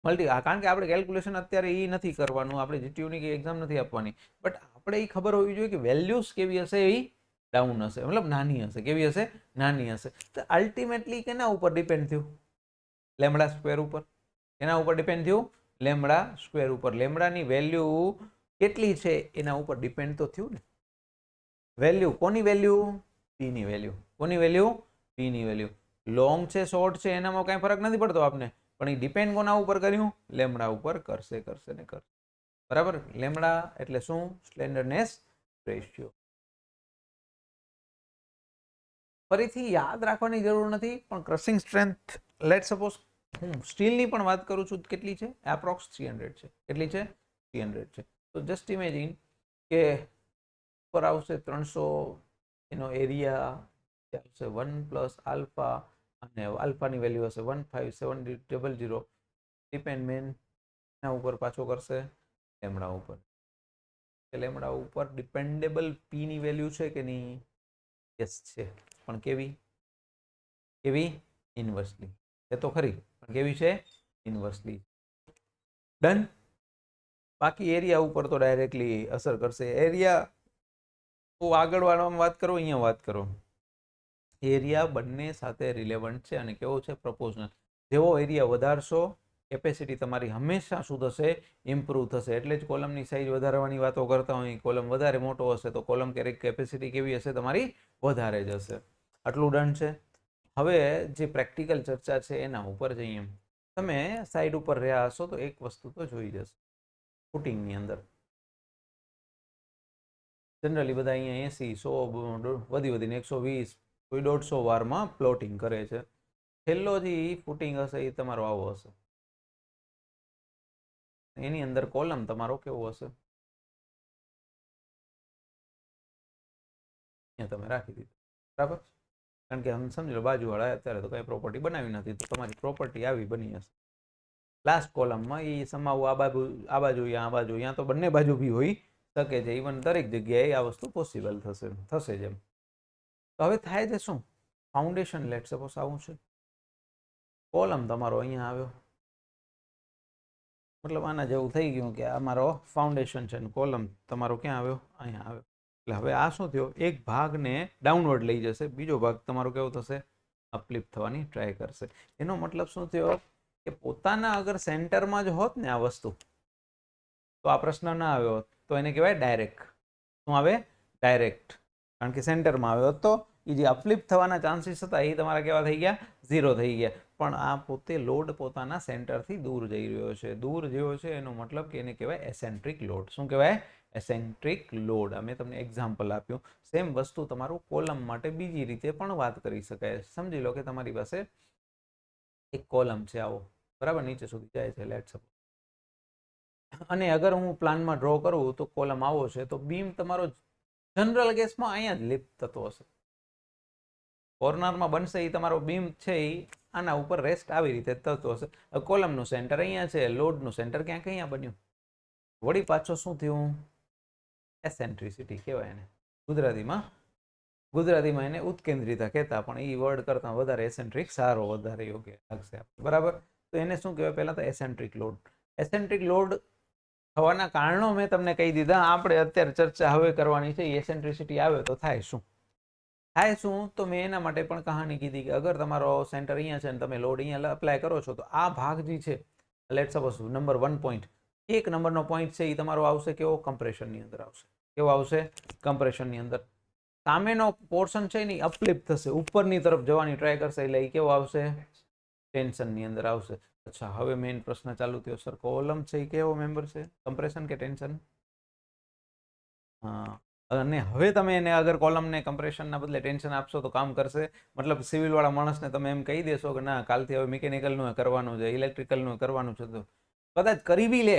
કારણ કે આપણે કેલ્ક્યુલેશન અત્યારે એ નથી કરવાનું, આપણે જીટીયુની એક્ઝામ નથી આપવાની, બટ આપણે એ ખબર હોવી જોઈએ કે વેલ્યુઝ કેવી હશે? એ ડાઉન હશે, મતલબ નાની હશે. કેવી હશે? નાની હશે. તો અલ્ટિમેટલી કેના ઉપર ડિપેન્ડ થયું? લેમડા સ્ક્વેર ઉપર. એના ઉપર ડિપેન્ડ થયું? લેમડા સ્ક્વેર ઉપર. લેમડાની વેલ્યુ કેટલી છે એના ઉપર ડિપેન્ડ તો થયું ને. વેલ્યુ કોની વેલ્યુ? પીની વેલ્યુ. કોની વેલ્યુ? પીની વેલ્યુ. લોંગ છે, શોર્ટ છે, એનામાં કાંઈ ફરક નથી પડતો આપને, પણ એ ડિપેન્ડ કોના ઉપર કર્યું? લેમડા ઉપર કરશે ને કરશે. બરાબર. લેમડા એટલે શું? Slenderness ratio. ફરીથી યાદ રાખવાની જરૂર નથી, પણ ક્રશિંગ સ્ટ્રેન્થ લેટ સપોઝ હું સ્ટીલની પણ વાત કરું છું કેટલી છે, એપ્રોક્સ 300 છે. કેટલી છે? 300 છે. તો જસ્ટ ઇમેજિન કે પર આવશે 300, એનો એરિયા આવશે 1 પ્લસ આલ્ફા, અને આલ્ફાની વેલ્યુ હશે 15700. ડિપેન્ડ મેન એના ઉપર પાછો કરશે લેમડા ઉપર. લેમડા ઉપર ડિપેન્ડેબલ પી ની વેલ્યુ છે કે નહીં? યસ છે. પણ કેવી? ઇન્વર્સલી. એ તો ખરી, પણ કેવી છે? ઇન્વર્સલી. ડન. બાકી એરિયા ઉપર તો ડાયરેક્ટલી અસર કરશે. એરિયા તો આગળ વાળામાં વાત કરો, અહીંયા વાત કરો. એરિયા બંને સાથે રિલેવન્ટ છે અને કેવો છે? પ્રપોઝનલ. જેવો એરિયા વધારશો કેપેસિટી તમારી હંમેશા શું થશે? ઇમ્પ્રૂવ થશે. એટલે જ કોલમની સાઇઝ વધારવાની વાતો કરતા હોય. કોલમ વધારે મોટો હશે તો કોલમ કેપેસિટી કેવી હશે? તમારી વધારે જ હશે. આટલું ડન છે. હવે જે પ્રેક્ટિકલ ચર્ચા છે એના ઉપર જઈએ. તમે સાઈડ ઉપર રહ્યા હશો તો એક વસ્તુ તો જોઈ જશે. ફૂટિંગની અંદર જનરલી બધા અહીંયા 80, 100 વધીને 120, કોઈ 150 વારમાં પ્લોટિંગ કરે છે. છેલ્લો જે ફૂટિંગ હશે એ તમારો આવો હશે. એની અંદર કોલમ તમારો કેવો હશે? અહીંયા તમે રાખી દીધું, બરાબર. કારણ કે સમજી લો બાજુવાળા અત્યારે તો કઈ પ્રોપર્ટી બનાવી નથી, તો તમારી પ્રોપર્ટી આવી બની હશે. લાસ્ટ કોલમમાં એ સમાવું આ બાજુ, આ બાજુ, અહીંયા તો બંને બાજુ બી હોઈ શકે છે. ઇવન દરેક જગ્યાએ આ વસ્તુ પોસિબલ થશે જ એમ. તો હવે થાય છે શું? ફાઉન્ડેશન લેટ સપોઝ આવું છે. કોલમ તમારો અહીંયા આવ્યો, મતલબ આના જેવું થઈ ગયું કે આ મારો ફાઉન્ડેશન છે, કોલમ તમારો ક્યાં આવ્યો? અહીંયા આવ્યો. એટલે હવે આ શું થયો? એક ભાગને ડાઉનવર્ડ લઈ જશે, બીજો ભાગ તમારો કેવો થશે? અપલિફ્ટ થવાની ટ્રાય કરશે. એનો મતલબ શું થયો? કે પોતાના અગર સેન્ટરમાં જ હોત ને આ વસ્તુ, તો આ પ્રશ્ન ના આવ્યો હોત. તો એને કહેવાય ડાયરેક્ટ. શું આવે? ડાયરેક્ટ. કારણ કે સેન્ટરમાં આવ્યો તો એ જે અપલિફ્ટ થવાના ચાન્સીસ હતા એ તમારા કેવા થઈ ગયા? 0 થઈ ગયા. પણ આ પોતે લોડ પોતાના સેન્ટરથી દૂર જઈ રહ્યો છે. દૂર જેવો છે એનો મતલબ કે એને કહેવાય એસેન્ટ્રિક લોડ. શું કહેવાય? Eccentric load. અમે તમને એક્ઝામ્પલ આપ્યું. સેમ વસ્તુ તમારું કોલમ માટે બીજી રીતે પણ વાત કરી શકાય. સમજી લો કે તમારી પાસે એક કોલમ છે આવો, બરાબર, નીચે સુધી જાય છે લેટ્સ સપોઝ. અને અગર હું પ્લાનમાં ડ્રો કરું તો કોલમ આવો છે, તો બીમ તમારો જનરલ કેસમાં અહીંયા જ લિફ્ટ થતો હશે. કોર્નરમાં બનશે એ તમારો બીમ છે એ આના ઉપર રેસ્ટ આવી રીતે થતો હશે. કોલમનું સેન્ટર અહીંયા છે, લોડનું સેન્ટર ક્યાંક અહીંયા બન્યું. વળી પાછો શું થયું? એસેન્ટ્રિસિટી કહેવાય એને ગુજરાતીમાં એને ઉત્કેન્દ્રિતા કહેતા, પણ એ વર્ડ કરતાં વધારે એસેન્ટ્રિક સારો, વધારે યોગ્ય લાગશે, બરાબર. તો એને શું કહેવાય? પહેલા તો એસેન્ટ્રિક લોડ. એસેન્ટ્રિક લોડ થવાના કારણો મેં તમને કહી દીધા. આપણે અત્યારે ચર્ચા હવે કરવાની છે એસેન્ટ્રિસિટી આવે તો થાય શું? તો મેં એના માટે પણ કહાની કીધી કે અગર તમારો સેન્ટર અહીંયા છે અને તમે લોડ અહીંયા અપ્લાય કરો છો, તો આ ભાગ જે છે, લેટ્સ સપોઝ નંબર 1 પોઈન્ટ, 1 નંબરનો પોઈન્ટ છે એ તમારો આવશે કેવો? કમ્પ્રેશનની અંદર આવશે. કેવો આવશે? કમ્પ્રેશનની અંદર. સામેનો પોર્શન છે ને અપલિફ્ટ થશે, ઉપરની તરફ જવાની ટ્રાય કરશે, એટલે એ કેવો આવશે? ટેન્શનની અંદર આવશે. અચ્છા, હવે મેઇન પ્રશ્ન ચાલુ થયો, સર કોલમ છે એ કેવો મેમ્બર છે? કમ્પ્રેશન કે ટેન્શન? હા. અને હવે તમે એને અગર કોલમને કમ્પ્રેશનના બદલે ટેન્શન આપશો તો કામ કરશે? મતલબ સિવિલ વાળા માણસને તમે એમ કહી દેશો કે ના કાલથી હવે મિકેનિકલનું કરવાનું છે, ઇલેક્ટ્રિકલનું કરવાનું છે, તો કદાચ કરી બી લે,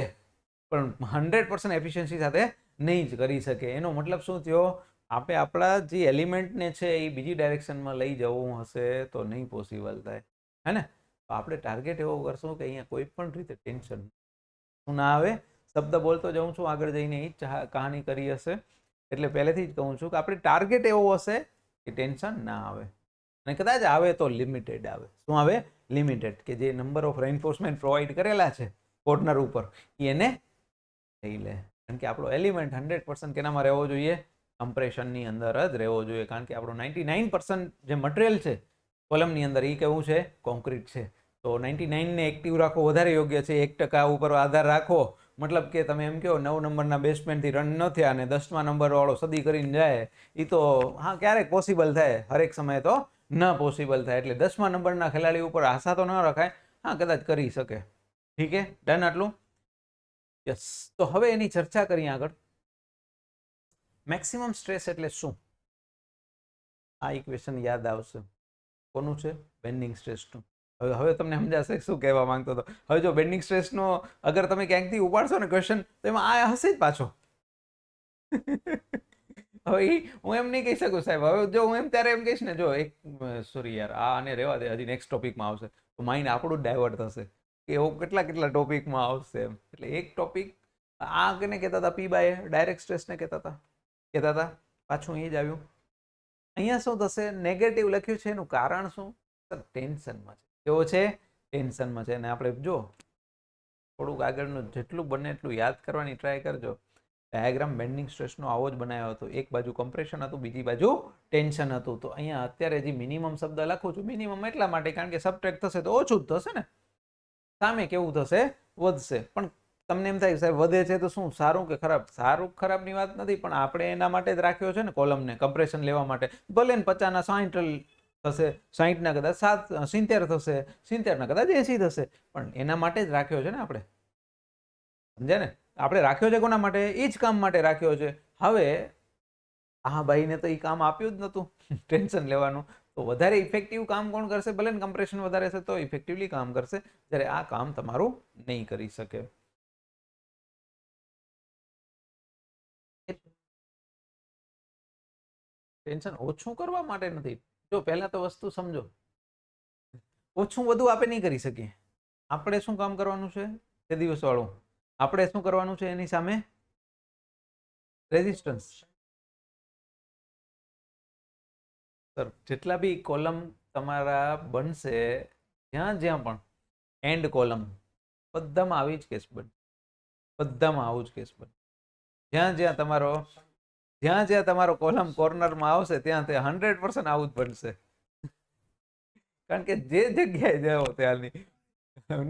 પણ 100% એફિશિયન્સી સાથે નહીં જ કરી શકે. એનો મતલબ શું થયો? આપણે આપણા જે એલિમેન્ટને છે એ બીજી ડાયરેક્શનમાં લઈ જવું હશે તો નહીં પોસિબલ થાય, હે ને? તો આપણે ટાર્ગેટ એવો કરશું કે અહીંયા કોઈ પણ રીતે ટેન્શન ના આવે. શબ્દ બોલતો જાઉં છું, આગળ જઈને એ જ કહાની કરી હશે. એટલે પહેલેથી જ કહું છું કે આપણે ટાર્ગેટ એવો હશે કે ટેન્શન ના આવે, અને કદાચ આવે તો લિમિટેડ આવે. શું આવે? લિમિટેડ. કે જે નંબર ઓફ રેઇન્ફોર્સમેન્ટ પ્રોવાઈડ કરેલા છે કોર્નર ઉપર એને લઈ લે. કારણ કે આપણો એલિમેન્ટ 100% કેનામાં રહેવો જોઈએ? કમ્પ્રેશનની અંદર જ રહેવો જોઈએ. કારણ કે આપણો 99% જે મટીરિયલ છે કોલમની અંદર એ કેવું છે? કોન્ક્રીટ છે. તો 99ને એક્ટિવ રાખવો વધારે યોગ્ય છે. 1% ઉપર આધાર રાખવો, મતલબ કે તમે એમ કહો 9 નંબરના બેસમેન્ટથી રન ન થયા અને 10મા નંબરવાળો સદી કરીને જાય, એ તો હા ક્યારેક પોસિબલ થાય, હરેક સમયે તો ન પોસિબલ થાય. એટલે 10મા નંબરના ખેલાડી ઉપર આશા તો ન રખાય. હા, કદાચ કરી શકે. ઠીક છે, ડન આટલું? યસ. તો હવે એની ચર્ચા કરીએ આગળ. મેક્સિમમ સ્ટ્રેસ એટલે શું? આ ઇક્વેશન યાદ આવશે. કોનું છે? બેન્ડિંગ સ્ટ્રેસનું. હવે તમને સમજાશે શું કહેવા માંગતો હતો. હવે જો બેન્ડિંગ સ્ટ્રેસનો અગર તમે ક્યાંકથી ઉપાડશો ને ક્વેશ્ચન, તો એમાં આ હશે જ પાછો. હવે હું એમ નહીં કહી શકું સાહેબ. હવે જો હું એમ ત્યારે એમ કહીશ ને, જો એક સોરી યાર, આને રહેવા દે, હજી નેક્સ્ટ ટોપિકમાં આવશે તો માઇન્ડ આપણું જ ડાયવર્ટ થશે કે એવું કેટલા કેટલા ટોપિકમાં આવશે એમ. એટલે એક ટોપિક આ કેને કહેતા હતા, પી બાય ડાયરેક્ટ સ્ટ્રેસને કહેતા હતા. પાછું એ જ આવ્યું. અહીંયા શું થશે, નેગેટિવ લખ્યું છે, એનું કારણ શું? ટેન્શનમાં છે. કેવો છે? ટેન્શનમાં છે. અને આપણે જો થોડુંક આગળનું જેટલું બને એટલું યાદ કરવાની ટ્રાય કરજો. ડાયાગ્રામ બેન્ડિંગ સ્ટ્રેસનો આવો જ બનાવ્યો હતો. એક બાજુ કમ્પ્રેશન હતું, બીજી બાજુ ટેન્શન હતું. તો અહીંયા અત્યારે જે મિનિમમ શબ્દ લખું છું, મિનિમમ એટલા માટે કારણ કે સબટ્રેક્ટ થશે તો ઓછું જ થશે ને, સામે કેવું થશે? વધશે. પણ તમને એમ થાય સાહેબ વધે છે તો શું સારું કે ખરાબ? સારું ખરાબની વાત નથી, પણ આપણે એના માટે જ રાખ્યો છે ને કોલમને, કમ્પ્રેશન લેવા માટે. ભલે ને 50 ના 60 થશે, 60 ના કદાચ 70 થશે, 70 ના કદાચ 80 થશે, પણ એના માટે જ રાખ્યો છે ને આપણે. સમજ્યા ને? આપણે રાખ્યો છે કોના માટે? એ જ કામ માટે રાખ્યો છે. હવે આ ભાઈને તો એ કામ આપ્યું જ નતું ટેન્શન લેવાનું. તો વધારે ઇફેક્ટિવ કામ કોણ કરશે? ભલે ને કમ્પ્રેશન વધારે છે તો ઇફેક્ટિવલી કામ કરશે, જ્યારે આ કામ તમારું નહીં કરી શકે. ટેન્શન ઓછું કરવા માટે નથી. જો પહેલા તો વસ્તુ સમજો, ઓછું વધુ આપણે નહીં કરી શકીએ. આપણે શું કામ કરવાનું છે તે દિવસ વાળું? આપણે શું કરવાનું છે એની સામે? રેઝિસ્ટન્સ. સર જેટલા બી કોલમ તમારા બનશે, જ્યાં જ્યાં પણ એન્ડ કોલમ, બધામાં આવી જ કેસ બને. બધામાં આવું જ કેસ બને. જ્યાં જ્યાં તમારો કોલમ કોર્નરમાં આવશે ત્યાં તે 100% આવું જ બનશે. કારણ કે જે જગ્યાએ જાઓ ત્યાંની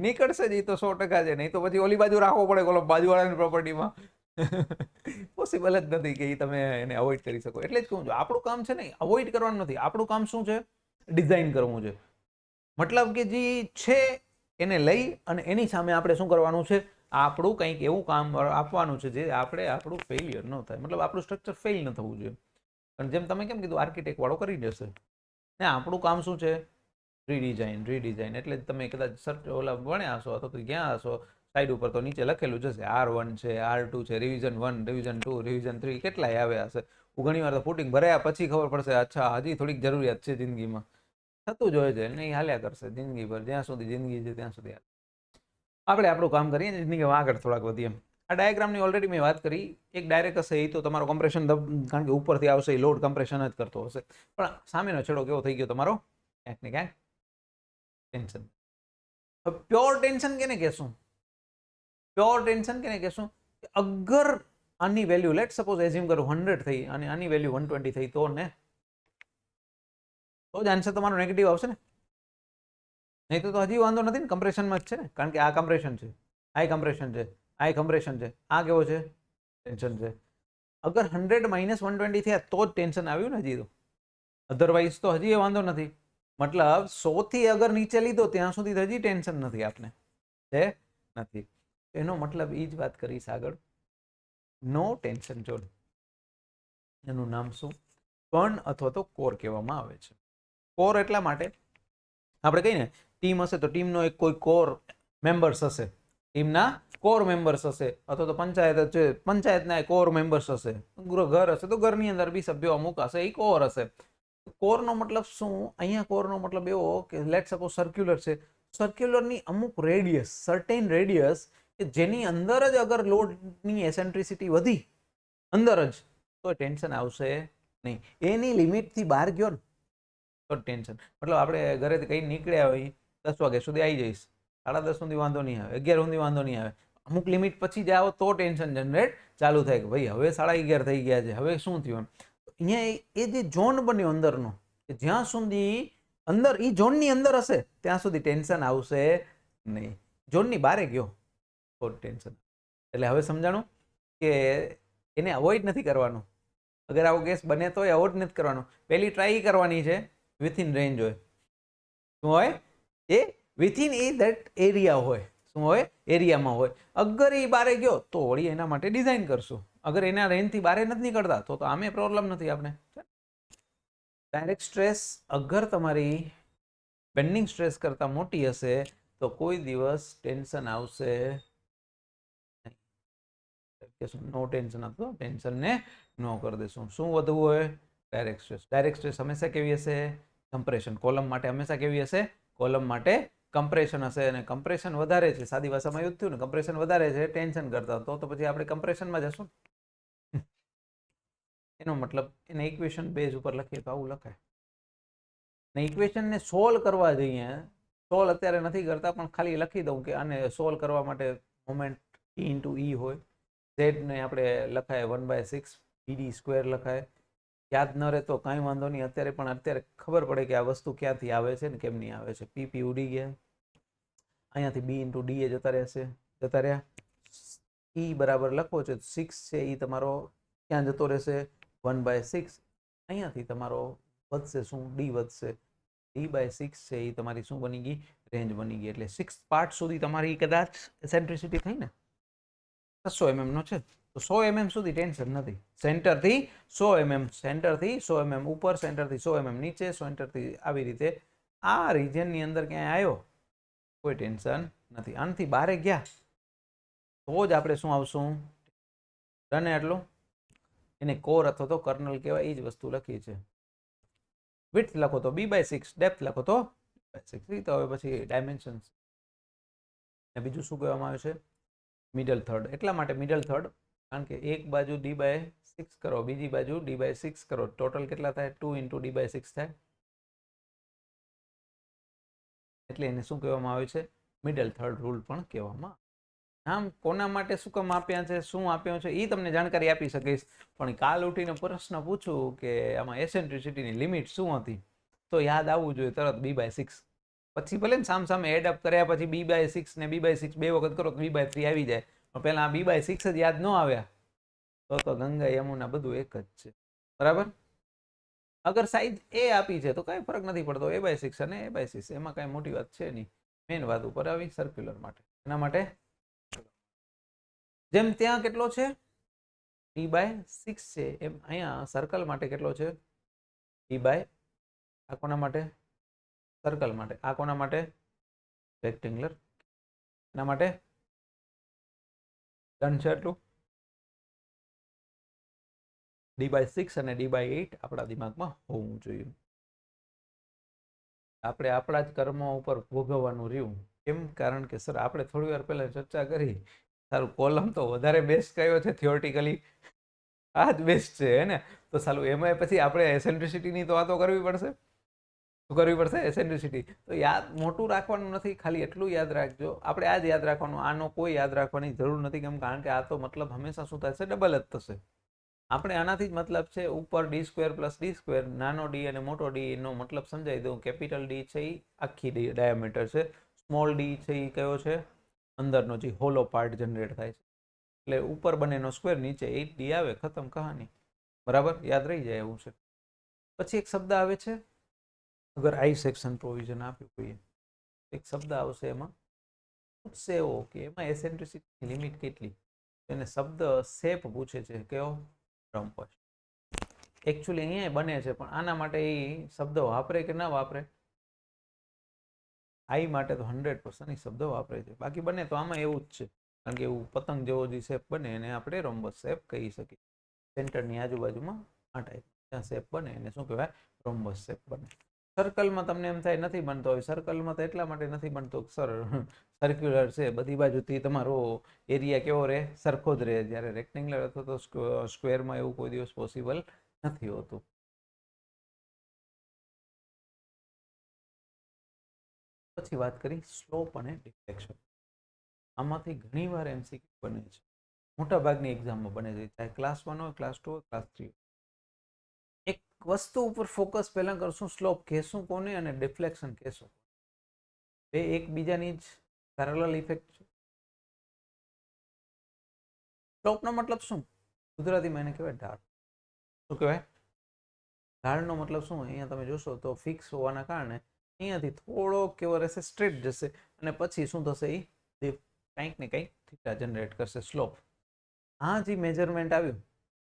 નીકળશે જ. એ તો 100% છે. નહીં તો પછી ઓલી બાજુ રાખવો પડે કોલમ, બાજુવાળાની પ્રોપર્ટીમાં. પોસિબલ જ નથી કે તમે એને અવોઇડ કરી શકો. એટલે જ કહું છું, આપણું કામ છે ને અવોઇડ કરવાનું નથી. આપણું કામ શું છે? ડિઝાઇન કરવું છે. મતલબ કે જે છે એને લઈ અને એની સામે આપણે શું કરવાનું છે? આપણું કંઈક એવું કામ આપવાનું છે જે આપણું ફેલિયર ન થાય. મતલબ આપણું સ્ટ્રક્ચર ફેલ ન થવું જોઈએ. અને જેમ તમે કેમ કીધું, આર્કિટેક્ટ વાળો કરી દેશે ને. આપણું કામ શું છે? રીડિઝાઇન. એટલે તમે કદાચ સર્ચ ઓલા ભણ્યા હશો અથવા તો ગયા હશો, સાઈડ ઉપર તો નીચે લખેલું જશે R1 છે, R2 છે, રિવિઝન 1, રિવિઝન 2, રિવિઝન 3, કેટલાય આવ્યા હશે. ઘણી વાર તો ફૂટિંગ ભરાયા પછી ખબર પડશે, અચ્છા હજી થોડીક જરૂરિયાત છે જિંદગીમાં. થતું જ હોય છે. નહીં હાલ્યા કરશે જિંદગીભર, જ્યાં સુધી જિંદગી છે ત્યાં સુધી. આપણે આપણું કામ કરીએ જિંદગીમાં આગળ થોડાક વધીએ એમ. આ ડાયાગ્રામની ઓલરેડી મેં વાત કરી. એક ડાયરેક્ટ હશે એ તો તમારો કમ્પ્રેશન, કારણ કે ઉપરથી આવશે એ લોડ કમ્પ્રેશન જ કરતો હશે. પણ સામેનો છેડો કેવો થઈ ગયો તમારો? ક્યાંક ને ક્યાંક ટેન્શન. પ્યોર ટેન્શન કેને કહેશું? પ્યોર ટેન્શન કેને કહેશું? અગર આની વેલ્યુ લેટ સપોઝ એઝ્યુમ કરું 100 થઈ અને આની વેલ્યુ 120 થઈ તો જ આન્સર તમારો નેગેટિવ આવશે ને. નહીં તો હજી વાંધો નથી ને, કમ્પ્રેશનમાં જ છે ને. કારણ કે આ કમ્પ્રેશન છે, આ કમ્પ્રેશન છે, આ કમ્પ્રેશન છે, આ કેવો છે? ટેન્શન છે. અગર 100 - 120 થયા તો જ ટેન્શન આવ્યું ને હજી તો. અધરવાઇઝ તો હજી એ વાંધો નથી. મતલબ 100 થી અગર નીચે લીધો ત્યાં સુધી હજી ટેન્શન નથી આપને, છે નથી. એનો મતલબ એ જ વાત કરીશ આગળ, નો ટેન્શન ઝોન. એનું નામ શું? કર્ન અથવા તો કોર કહેવામાં આવે છે. કોર એટલા માટે આપણે કહીને ટીમ હશે તો ટીમનો એક કોઈ કોર મેમ્બર્સ હશે, ટીમના કોર મેમ્બર્સ હશે. અથવા તો પંચાયત છે, પંચાયતના કોર મેમ્બર્સ હશે. ઘર હશે તો ઘરની અંદર બી સભ્યો અમુક હશે, એ કોર હશે. કોરનો મતલબ શું? અહીંયા કોરનો મતલબ એવો કે લેટ સપોઝ સર્ક્યુલર છે, સર્ક્યુલરની અમુક રેડિયસ, સર્ટેન રેડિયસ, કે જેની અંદર જ અગર લોડની એસેન્ટ્રિસિટી વધી અંદર જ, તો ટેન્શન આવશે નહીં. એની લિમિટથી બહાર ગયો ને તો ટેન્શન. મતલબ આપણે ઘરેથી કઈ નીકળ્યા હોય 10 વાગ્યા સુધી આવી જઈશ, 10:30 સુધી વાંધો નહીં આવે, 11 સુધી વાંધો નહીં આવે. અમુક લિમિટ પછી જાઓ તો ટેન્શન જનરેટ ચાલુ થાય કે ભાઈ હવે 11:30 થઈ ગયા છે, હવે શું થયું એમ. અહીંયા એ જે ઝોન બન્યો અંદરનો, કે જ્યાં સુધી અંદર એ ઝોનની અંદર હશે ત્યાં સુધી ટેન્શન આવશે નહીં. ઝોનની બહારે ગયો તો ટેન્શન. એટલે હવે સમજાણું કે એને અવોઇડ નથી કરવાનું. અગર આવો કેસ બને તો અવોઇડ નથી કરવાનો. પહેલી ટ્રાય કરવાની છે વિથિન રેન્જ હોય. શું હોય? એ વિથિન એ ધેટ એરિયા હોય. શું હોય? એરિયામાં હોય. અગર એ બારે ગયો તો વળી એના માટે ડિઝાઇન કરશું. અગર એના રેન્જથી બારે નથી નીકળતા તો આમે પ્રોબ્લેમ નથી આપણે. ડાયરેક્ટ સ્ટ્રેસ અગર તમારી બેન્ડિંગ સ્ટ્રેસ કરતાં મોટી હશે તો કોઈ દિવસ ટેન્શન આવશે નો ટેન્શન હતું, ટેન્શનને નો કરી દેશું. શું વધવું હોય? Direct stress. ડાયરેક્ટ સ્ટ્રેસ હંમેશા કેવી હશે? કમ્પ્રેશન. કોલમ માટે હંમેશા કેવી હશે? કોલમ માટે કમ્પ્રેશન હશે. અને કમ્પ્રેશન વધારે છે, સાદી ભાષામાં એવું થયું ને, કમ્પ્રેશન વધારે છે ટેન્શન કરતા, તો પછી આપણે કમ્પ્રેશનમાં જશું. એનો મતલબ એને ઇક્વેશન બેઝ ઉપર લખીએ તો આવું લખાય. ને ઇક્વેશનને સોલ્વ કરવા જઈએ, સોલ્વ અત્યારે નથી કરતા, પણ ખાલી લખી દઉં કે આને સોલ્વ કરવા માટે મોમેન્ટ E ઇન્ટુ ઈ હોય. ઝેડને આપણે લખાય 1/6 BD સ્ક્વેર લખાય. યાદ ન રહે તો કાંઈ વાંધો નહીં, અત્યારે ખબર પડે કે આ વસ્તુ ક્યાંથી આવે છે ને કેમની આવે છે. PP ઉડી ગયા, અહીંયાથી B ઇન્ટુ ડી એ જતા રહ્યા. E બરાબર લખવો છે 6 છે, એ તમારો ક્યાં જતો રહેશે? 1/6. અહીંયાથી તમારો વધશે શું? D વધશે. D/6 છે એ તમારી શું બની ગઈ? રેન્જ બની ગઈ. એટલે 6 પાર્ટ સુધી તમારી કદાચ એસેન્ટ્રિસિટી થઈ ને 600 mm નો છે તો 100 mm સુધી ટેન્શન નથી. સેન્ટરથી 100 mm, સેન્ટરથી 100 mm ઉપર, સેન્ટરથી 100 mm નીચે, સેન્ટરથી આવી રીતે આ રિજનની અંદર ક્યાંય આવ્યો કોઈ ટેન્શન નથી. આનાથી બહાર ગયા તો જ આપણે શું આવશું? ડન. એટલું એને કોર અથવા તો કર્નલ કહેવાય. એ જ વસ્તુ લખી છે. વિડ્થ લખો તો B/6, ડેપ્થ લખો તો B/6. તો હવે પછી ડાયમેન્શન્સ ને બીજું શું કહેવામાં આવે છે? Middle third. એટલા માટે મિડલ થર્ડ કારણ કે એક બાજુ D/6 કરો, બીજી બાજુ D/6 કરો, ટોટલ કેટલા થાય? 2 ઇન્ટુ D/6 થાય. એટલે એને શું કહેવામાં આવે છે? મિડલ થર્ડ રૂલ પણ કહેવામાં. આમ કોના માટે શું કામ આપ્યા છે, શું આપ્યું છે, એ તમને જાણકારી આપી શકીશ, પણ કાલ ઉઠીને પ્રશ્ન પૂછું કે આમાં એસેન્ટ્રિસિટીની લિમિટ શું હતી, તો યાદ આવવું જોઈએ તરત B/6. પછી ભલે ને સામે એડ અપ કર્યા પછી B/6 ને B/6 બે વખત કરો તો B/3 આવી જાય, પણ પહેલા આ B/6 જ યાદ ન આવ્યા તો ગંગા યમુના બધું એક જ છે. બરાબર. અગર સાઈઝ એ આપી છે તો કાંઈ ફરક નથી પડતો. A/6 અને A/6 એમાં કાંઈ મોટી વાત છે નહીં. મેઇન વાત ઉપર આવી સર્ક્યુલર માટે. એના માટે જેમ ત્યાં કેટલો છે? D/6 છે, એમ અહીંયા સર્કલ માટે કેટલો છે? આ કોના માટે? સર્કલ માટે. આ કોના માટે? રેક્ટેંગ્યુલર. એના માટે ડન છે. એટલું D/6 અને D/8 આપણા દિમાગમાં હોવું જોઈએ. આપણે આપણા જ કર્મો ઉપર ભોગવવાનું રહ્યું. કેમ? કારણ કે સર આપણે થોડી વાર પહેલા ચર્ચા કરી, સારું કોલમ તો વધારે બેસ્ટ કયો છે થિયોરિટિકલી? આ જ બેસ્ટ છે હે ને? તો સારું એમાં પછી આપણે એસેન્ટ્રિસિટીની તો વાતો કરવી પડશે. શું કરવી પડશે? એસેન્ટ્રિસિટી. તો યાદ મોટું રાખવાનું નથી, ખાલી એટલું યાદ રાખજો. આપણે આ જ યાદ રાખવાનું, આનો કોઈ યાદ રાખવાની જરૂર નથી. કેમ? કારણ કે આ તો મતલબ હંમેશા શું થશે? ડબલ જ થશે. આપણે આનાથી જ મતલબ છે ઉપર D² + D², નાનો ડી અને મોટો ડી નો મતલબ સમજાવી દઉં. કેપિટલ ડી છે એ આખી ડાયામીટર છે, સ્મોલ ડી છે એ કયો છે? અંદરનો જે હોલો પાર્ટ જનરેટ થાય છે. એટલે ઉપર બંનેનો સ્ક્વેર, નીચે 8D આવે, ખતમ કહાની. બરાબર, યાદ રહી જાય એવું છે. પછી એક શબ્દ આવે છે, અગર આઈ સેક્શન પ્રોવિઝન આપ્યું કોઈએ, એક શબ્દ આવશે એમાં પૂછશે એવો કે એમાં એસેન્ટ્રિસિટી લિમિટ કેટલી? એને શબ્દ શેપ પૂછે છે. કયો? રમ્પસ. એકચ્યુઅલી અહીંયા બને છે, પણ આના માટે એ શબ્દ વાપરે કે ના વાપરે? આઈ માટે તો 100% શબ્દ વાપરે છે. બાકી બને તો આમાં એવું જ છે, કારણ કે એવું પતંગ જેવો જે શેપ બને એને આપણે રોમ્બસ શેપ કહી શકીએ. સેન્ટરની આજુબાજુમાં આ ટાઈપ ત્યાં શેપ બને એને શું કહેવાય? રોમ્બસ શેપ બને. સર્કલમાં તમને એમ થાય નથી બનતો હોય. સર્કલમાં તો એટલા માટે નથી બનતો સર સર્ક્યુલર છે, બધી બાજુથી તમારો એરિયા કેવો રહે? સરખો જ રહે. જ્યારે રેક્ટેંગ્યુલર અથવા તો સ્ક્વેરમાં એવું કોઈ દિવસ પોસિબલ નથી હોતું. પછી વાત કરી સ્લોપ અને ડિફ્લેક્શન. આમાંથી ઘણીવાર MCQ બને છે, મોટાભાગની એક્ઝામમાં બને છે, ચાહે ક્લાસ 1 હોય, ક્લાસ 2 હોય, ક્લાસ 3 હોય. એક વસ્તુ ઉપર ફોકસ પહેલા કરશું, સ્લોપ કહેશું કોને અને ડિફ્લેક્શન કહેશું. બે એકબીજાની જ પેરેલલ ઇફેક્ટ છે. સ્લોપનો મતલબ શું? ગુજરાતીમાં એને કહેવાય ઢાળ. શું કહેવાય? ઢાળનો મતલબ શું? અહીંયા તમે જોશો તો ફિક્સ હોવાના કારણે અહીંયાથી થોડો કેવો રહેશે? સ્ટ્રેટ જશે, અને પછી શું થશે? એ કંઈક ને કંઈક થીટા જનરેટ કરશે, સ્લોપ. આ જે મેજરમેન્ટ આવ્યું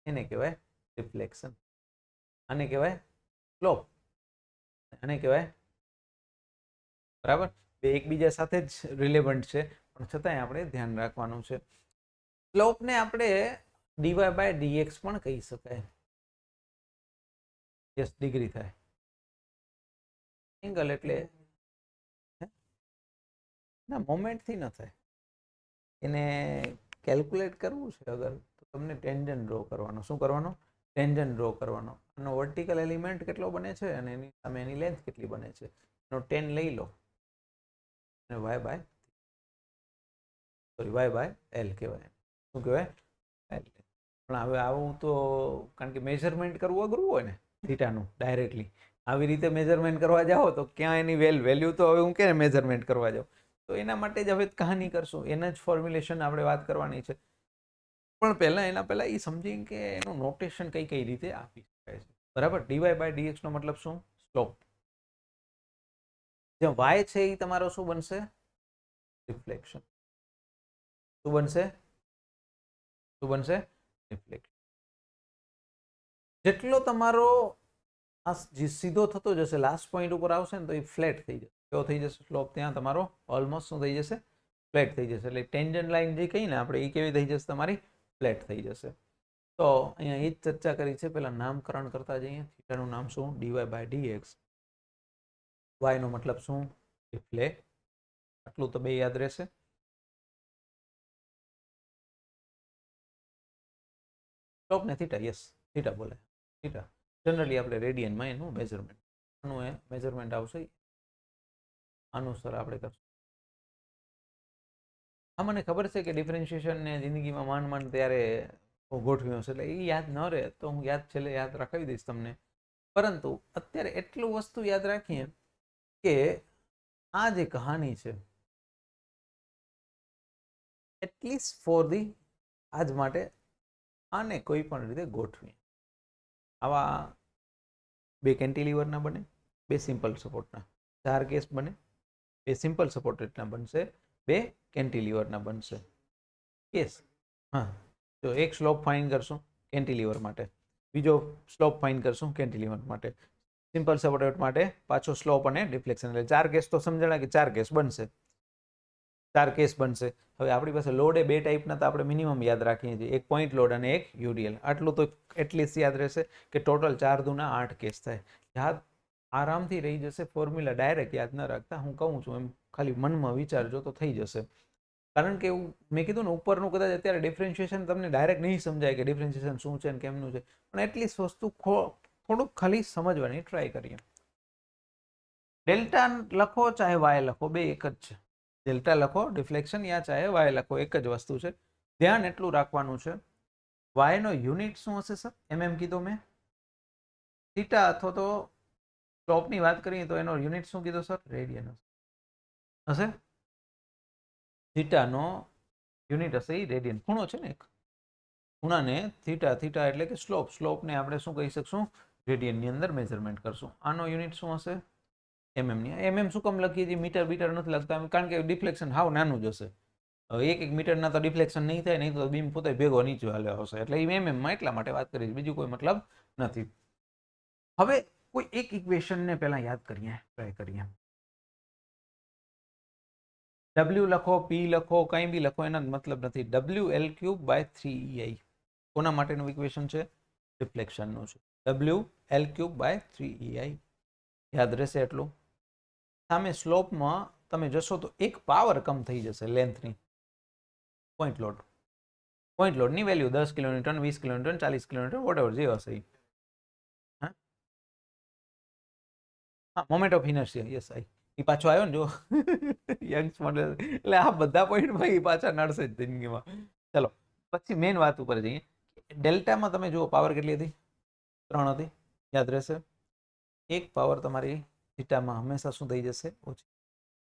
એને કહેવાય ડિફ્લેક્શન. આને કહેવાય સ્લોપ, આને કહેવાય બરાબર, બે એકબીજા સાથે જ રિલેવન્ટ છે, પણ છતાંય આપણે ધ્યાન રાખવાનું છે. સ્લોપને આપણે dy બાય dx પણ કહી શકાય. યસ, ડિગ્રી થાય. એંગલ એટલે ના, મોમેન્ટથી ન થાય. એને કેલ્ક્યુલેટ કરવું છે અગર, તો તમને ટેન્જન્ટ ડ્રો કરવાનો. શું કરવાનો? ટેન્જન્ટ ડ્રો કરવાનો. આનો વર્ટિકલ એલિમેન્ટ કેટલો બને છે અને એની સામે એની લેન્થ કેટલી બને છે એનો 10 લઈ લો અને y બાય l કહેવાય. શું કહેવાય? l. પણ હવે આવું તો, કારણ કે મેઝરમેન્ટ કરવું અઘરું હોય ને થીટાનું ડાયરેક્ટલી, આવી રીતે મેઝરમેન્ટ કરવા જાઓ તો ક્યાં એની વેલ્યુ તો હવે હું ક્યાં મેઝરમેન્ટ કરવા જાઉં, તો એના માટે જ હવે કહાની કરશું, એના જ ફોર્મ્યુલેશન આપણે વાત કરવાની છે. પણ એના પહેલા એ સમજી કે એનું નોટેશન કઈ કઈ રીતે આપી શકાય છે. બરાબર, dy બાય dx નો મતલબ શું? સ્લોપ. જ્યાં y છે એ તમારો શું બનશે? રિફ્લેક્શન. શું બનશે? શું બનશે? રિફ્લેક્શન. જેટલો તમારો આ સીધો થતો જશે, લાસ્ટ પોઈન્ટ ઉપર આવશે ને તો એ ફ્લેટ થઈ જશે. કેવો થઈ જશે સ્લોપ? ત્યાં તમારો ઓલમોસ્ટ શું થઈ જશે? ફ્લેટ થઈ જશે. એટલે ટેન્જન્ટ લાઈન જે કહીએ ને આપણે, એ કેવી થઈ જશે? તમારી ફ્લેટ થઈ જશે. તો અહીંયા એ જ ચર્ચા કરી છે. પહેલા નામકરણ કરતા જઈએ. થીટાનું નામ શું? dy by dx. y નો મતલબ શું? રિફ્લેક્ટ. આટલું તો બે યાદ રહેશે. સ્લોપ ને થીટા, યસ, થીટા બોલે. થીટા જનરલી આપણે રેડિયનમાં એનું મેઝરમેન્ટ, આનું એ મેઝરમેન્ટ આવશે, આનું સર આપણે કરશું. હા, મને ખબર છે કે ડિફરન્શિએશન ને જિંદગીમાં માંડ માંડ ત્યારે ગોઠવ્યું હશે, એટલે એ યાદ ન રહે તો હું છેલ્લે યાદ રાખાવી દઈશ તમને. પરંતુ અત્યારે એટલું વસ્તુ યાદ રાખીએ કે આ જે કહાની છે, એટલીસ્ટ ફોર ધી આજ માટે આને કોઈ પણ રીતે ગોઠવીએ. આવા બે કેન્ટિલીવરના બને, બે સિમ્પલ સપોર્ટના 4 કેસ બને. બે સિમ્પલ સપોર્ટેડના બનશે, બે કેન્ટિલીવરના બનશે કેસ. હા, તો એક સ્લોપ ફાઇન કરશું કેન્ટિલીવર માટે, બીજો સ્લોપ ફાઇન કરશું કેન્ટિલીવર માટે, સિમ્પલ સપોર્ટેડ માટે પાછો સ્લોપ અને ડિફ્લેક્શન. એટલે 4 કેસ તો સમજણા કે 4 કેસ બનશે. 4 કેસ બનશે. હવે આપણી પાસે લોડ એ બે ટાઈપના તો આપણે મિનિમમ યાદ રાખીએ છીએ, એક પોઈન્ટ લોડ અને એક યુડીએલ. આટલું તો એટલીસ્ટ યાદ રહેશે કે ટોટલ 4 દુના 8 કેસ થાય. યાદ આરામથી રહી જશે. ફોર્મ્યુલા ડાયરેક્ટ યાદ ન રાખતા, હું કહું છું એમ ખાલી મનમાં વિચારજો તો થઈ જશે. કારણ કે એવું મેં કીધું ને, ઉપરનું કદાચ અત્યારે ડિફરન્શિએશન તમને ડાયરેક્ટ નહીં સમજાય કે ડિફરન્શિએશન શું છે ને કેમનું છે, પણ એટલીસ્ટ વસ્તુ થોડુંક ખાલી સમજવાની ટ્રાય કરીએ. ડેલ્ટા લખો ચાહે વાય લખો, બે એક જ છે. ડેલ્ટા લખો ડિફ્લેક્શન, યા ચાહે વાય લખો, એક જ વસ્તુ છે. ધ્યાન એટલું રાખવાનું છે, વાય નો યુનિટ શું હશે સર? એમએમ કીધો મેં. થીટા અથવા તો સ્લોપની વાત કરીએ તો એનો યુનિટ શું કીધો સર? રેડિયન હશે. થીટાનો યુનિટ હશે એ રેડિયન. ખૂણો છે ને એક, ખૂણાને થીટા, થીટા એટલે કે સ્લોપ, સ્લોપને આપણે શું કહી શકશું? રેડિયનની અંદર મેઝરમેન્ટ કરશું. આનો યુનિટ શું હશે? એમએમની. એમએમ શું કામ લખીએ છીએ? મીટર બીટર નથી લખતા, કારણ કે ડિફ્લેક્શન હાવ નાનું જ હશે. હવે એક મીટરના તો ડિફ્લેક્શન નહીં થાય, નહીં તો બીમ પોતે ભેગો નીચે હાલે આવશે. એટલે એમએમમાં એટલા માટે વાત કરી, બીજું કોઈ મતલબ નથી. હવે કોઈ એક ઇક્વેશનને પહેલા યાદ કરીએ, ટ્રાય કરીએ. W લખો, P લખો, કંઈ બી લખો, એના મતલબ નથી. WL³ બાય 3EI કોના માટેનું ઇક્વેશન છે? રિફ્લેક્શનનું છે. WL³ બાય 3EI યાદ રહેશે એટલું. સામે સ્લોપમાં તમે જશો તો એક પાવર કમ થઈ જશે લેન્થની. પોઈન્ટ લોડ, પોઈન્ટ લોડની value 10 kilonewton, 20 kilonewton, 40 kilonewton, whatever જે હશે. હા, મોમેન્ટ ઓફ ઇનર્શિયા, યસ. એ પાછો આવ્યો ને જો યંગ્સ મોડેલ, એટલે આ બધા પોઈન્ટમાં એ પાછા નડશે જ જિંદગીમાં. ચલો પછી મેઇન વાત ઉપર જઈએ. ડેલ્ટામાં તમે જુઓ પાવર કેટલી હતી? 3 હતી. યાદ રહેશે. એક પાવર તમારી થીટામાં હંમેશા શું થઈ જશે? ઓછી.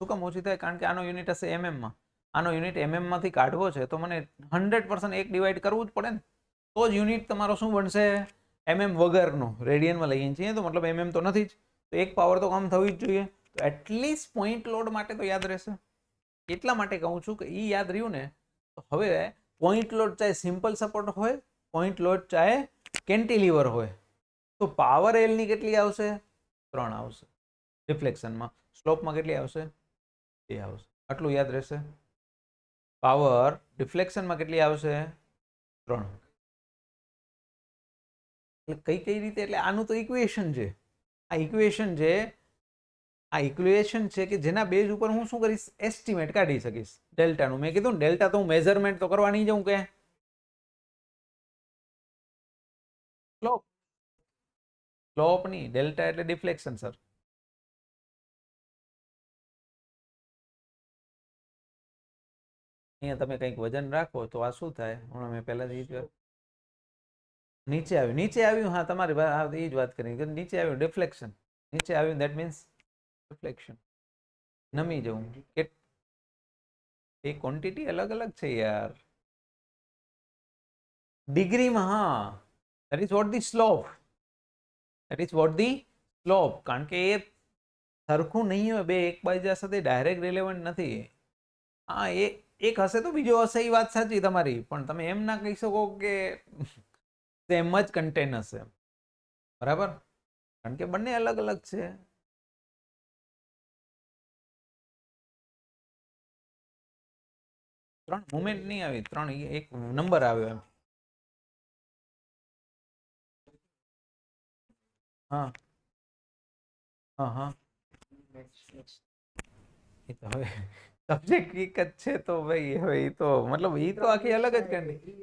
શું કામ ઓછી થાય? કારણ કે આનો યુનિટ હશે એમએમમાં. આનો યુનિટ એમએમમાંથી કાઢવો છે તો મને 100% એક ડિવાઈડ કરવું જ પડે ને, તો જ યુનિટ તમારો શું બનશે? એમએમ વગરનો. રેડિયનમાં લઈએ છીએ તો મતલબ એમએમ તો નથી જ, તો એક પાવર તો કમ થવી જ જોઈએ. તો એટલીસ્ટ પોઈન્ટ લોડ માટે તો યાદ રહેશે. એટલા માટે કહું છું કે એ યાદ રહ્યું ને, તો હવે પોઈન્ટ લોડ ચાહે સિમ્પલ સપોર્ટ હોય, પોઈન્ટ લોડ ચાહે કેન્ટિલીવર હોય, તો પાવર એલની કેટલી આવશે? 3 આવશે. રિફ્લેક્શનમાં. સ્લોપમાં કેટલી આવશે? એ આવશે, આટલું યાદ રહેશે. પાવર ડિફ્લેક્શનમાં કેટલી આવશે? 3. એટલે કઈ કઈ રીતે, એટલે આનું તો ઇક્વેશન છે, આ ઇક્વેશન છે, આ ઇક્વેશન છે કે જેના બેઝ ઉપર હું શું કરીશ, એસ્ટિમેટ કાઢી શકીશ ડેલ્ટાનું. મેં કીધું ને ડેલ્ટા તો હું મેઝરમેન્ટ તો કરવા નહીં જાઉં કે સ્લોપ, સ્લોપ નહીં, ડેલ્ટા એટલે ડિફ્લેક્શન સર. અહીંયા તમે કંઈક વજન રાખો તો આ શું થાય, હમણાં મેં પહેલાથી જ નીચે આવ્યું, નીચે આવ્યું, હા તમારી એ જ વાત કરી કે નીચે આવ્યું ડિફ્લેક્શન, નીચે આવ્યું દેટ મીન્સ ડિફ્લેક્શન, નમી જવું. કે એ ક્વોન્ટિટી અલગ અલગ છે યાર ડિગ્રીમાં. હા, that is what the slope, that is what the slope, કારણ કે એ સરખું નહીં હોય, બે એકબીજા સાથે ડાયરેક્ટ રિલેવન્ટ નથી. હા, એ એક હશે તો બીજો હશે, એ વાત સાચી તમારી, પણ તમે એમ ના કહી શકો કે સેમ જ કન્ટેન હશે, બરાબર, કારણ કે બંને અલગ અલગ છે. ત્રણ મુમેન્ટ નહીં આવી, ત્રણ એક નંબર આવ્યો એમ. હા હા હા, એ તો હવે સબ્જેક્ટ એક જ છે તો ભાઈ, હવે એ તો મતલબ એ તો આખી અલગ જ કંડી.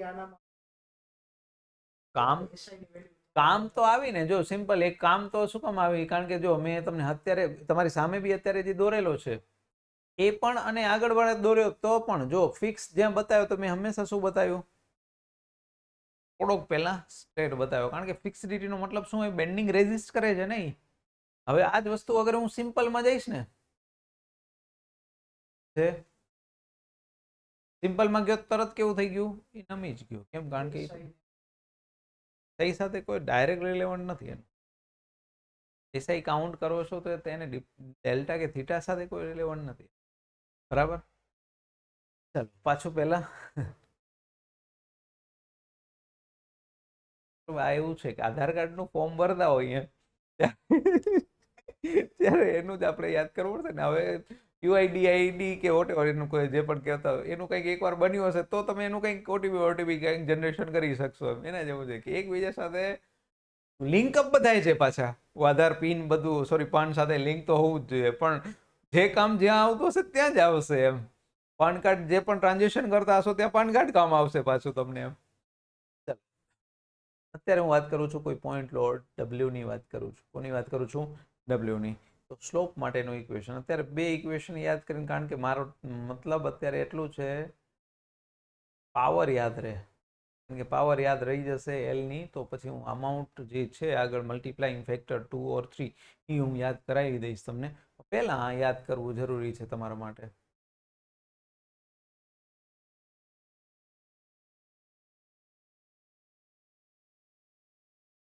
કામ, કામ તો આવી ને, જો સિમ્પલ એક કામ તો શું કામ આવી, કારણ કે જો મેં તમને અત્યારે તમારી સામે બી અત્યારે જે દોરેલો છે એ પણ, અને આગળ વાળા દોર્યો તો પણ, જો ફિક્સ જ્યાં બતાવ્યો તો મેં હંમેશા શું બતાવ્યું, થોડોક પહેલા સ્ટ્રેટ બતાવ્યો, કારણ કે ફિક્સિડિટીનો મતલબ શું હોય, બેન્ડિંગ રેઝિસ્ટ કરે છે નહીં. હવે આ જ વસ્તુ અગર હું સિમ્પલમાં જઈશ ને, છે સિમ્પલમાં ગયો તરત કેવું થઈ ગયું, એ નમી જ ગયું. કેમ? કારણ કે સહી સાથે કોઈ ડાયરેક્ટ રિલેવન્ટ નથી એનું. એસઆઈ કાઉન્ટ કરો છો તો તેને ડેલ્ટા કે થીટા સાથે કોઈ રિલેવન્ટ નથી, બરાબર. ચાલો પાછું પહેલા આ એવું છે કે આધાર કાર્ડનું ફોર્મ ભરતા હોય ત્યારે એનું જ આપણે યાદ કરવું પડશે ને. હવે યુઆઈડીઆઈડી કે વોટ એવર એનું કોઈ જે પણ કહેતા હોય એનું કંઈક એકવાર બન્યું હશે તો તમે એનું કંઈક ઓટીપી કંઈક જનરેશન કરી શકશો એમ. એના જેવું છે કે એકબીજા સાથે લિંકઅપ બધાય છે પાછા, આધાર પિન બધું, સોરી પાન સાથે લિંક તો હોવું જ જોઈએ, પણ જે કામ જ્યાં આવતું હશે ત્યાં જ આવશે એમ. પાન કાર્ડ જે પણ ટ્રાન્ઝેક્શન કરતા હશો ત્યાં પાન કાર્ડ કામ આવશે પાછું તમને એમ. અત્યારે હું વાત કરું છું કોઈ પોઈન્ટ લોડ ડબલ્યુની વાત કરું છું. કોની વાત કરું છું? ડબલ્યુની. તો સ્લોપ માટેનું ઇક્વેશન, અત્યારે બે ઇક્વેશન યાદ કરીને, કારણ કે મારો મતલબ અત્યારે એટલું છે, પાવર યાદ રહે, કારણ કે પાવર યાદ રહી જશે એલની, તો પછી હું અમાઉન્ટ જે છે આગળ મલ્ટીપ્લાઇંગ ફેક્ટર 2 or 3 એ હું યાદ કરાવી દઈશ તમને. પહેલાં યાદ કરવું જરૂરી છે તમારા માટે.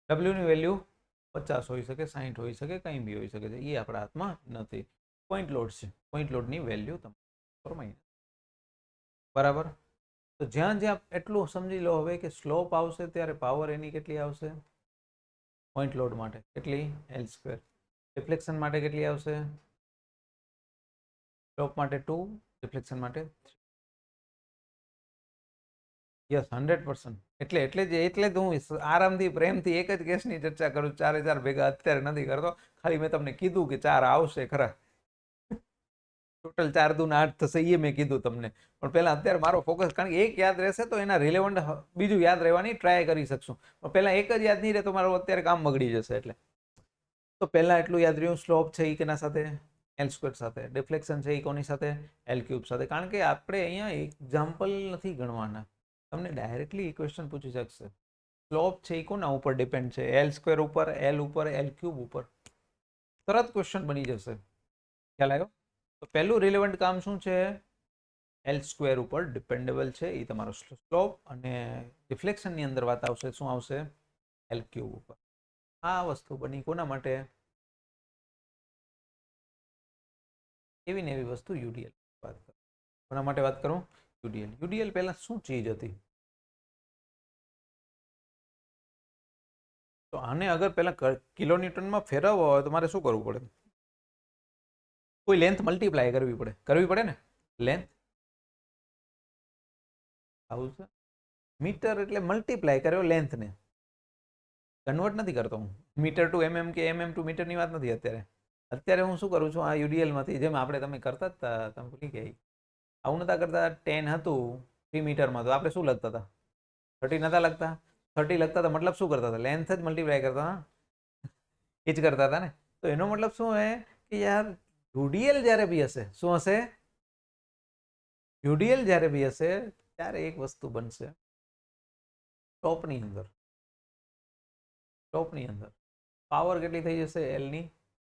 ડબલ્યુની વેલ્યુ 50 હોઈ શકે, 60 હોઈ શકે, કંઈ બી હોઈ શકે છે, એ આપણા હાથમાં નથી. પોઈન્ટ લોડ છે, પોઈન્ટ લોડની વેલ્યુ તમે બરાબર. તો જ્યાં જ્યાં એટલું સમજી લો હવે કે સ્લોપ આવશે ત્યારે પાવર એની કેટલી આવશે, પોઈન્ટ લોડ માટે કેટલી, L². રિફ્લેક્શન માટે કેટલી આવશે, સ્લોપ માટે 2, રિફ્લેક્શન માટે યસ 100%. એટલે જ હું આરામથી પ્રેમથી એક જ કેસની ચર્ચા કરું, 4 ભેગા અત્યારે નથી કરતો. ખાલી મેં તમને કીધું કે 4 આવશે ખરા, ટોટલ 4 દુ 8 થશે એ મેં કીધું તમને. પણ પહેલા અત્યારે મારો ફોકસ, કારણ કે એક યાદ રહેશે તો એના રિલેવન્ટ બીજું યાદ રહેવાની ટ્રાય કરી શકશું, પણ પહેલા એક જ યાદ નહીં રહે તો મારું અત્યારે કામ બગડી જશે. એટલે તો પહેલા એટલું યાદ રહ્યું, સ્લોપ છે એ કેના સાથે, L² સાથે, ડિફ્લેક્શન છે એ કોની સાથે, L³ સાથે. કારણ કે આપણે અહીંયા એક્ઝામ્પલ નથી ગણવાના, તમને ડાયરેક્ટલી ઇક્વેશન પૂછી શકશે. સ્લોપ છે એ કોના ઉપર ડિપેન્ડ છે, L² ઉપર, L ઉપર, L³ ઉપર, તરત ક્વેશ્ચન બની જશે. ખ્યાલ આવ્યો? તો પહેલું રિલેવન્ટ કામ શું છે, L² ઉપર ડિપેન્ડેબલ છે એ તમારો સ્લોપ, અને રિફ્લેક્શનની અંદર વાત આવશે શું આવશે, L³ ઉપર. આ વસ્તુ બની કોના માટે, એવી ને એવી વસ્તુ યુડીએલ વાત કરું. કોના માટે વાત કરું, યુડીએલ. યુડીએલ પહેલા શું ચીજ હતી, તો આને અગર પહેલા કિલોન્યુટનમાં ફેરવવા હોય તો મારે શું કરવું પડે, કોઈ લેન્થ મલ્ટીપ્લાય કરવી પડે ને. લેન્થ 1000 મીટર એટલે મલ્ટીપ્લાય કર્યો લેન્થને, કન્વર્ટ નથી કરતો હું મીટર ટુ એમએમ કે એમએમ ટુ મીટરની વાત નથી અત્યારે. અત્યારે હું શું કરું છું, આ યુડીએલમાંથી જેમ આપણે તમે કરતા હતા, તમે ભૂલી ગયા, આવું નતા કરતા. 10 હતું 3 મીટરમાં, તો આપણે શું લખતા હતા? 30 નતા લખતા? 30 લખતા હતા મતલબ શું કરતા હતા? લેન્થ જ મલ્ટીપ્લાય કરતા હતા, એ જ કરતા હતા ને. તો એનો મતલબ શું હે કે યાર યુડીએલ જ્યારે બી હશે, શું હશે? યુડીએલ જ્યારે બી હશે ત્યારે એક વસ્તુ બનશે ટોપની અંદર પાવર કેટલી થઈ જશે? એલની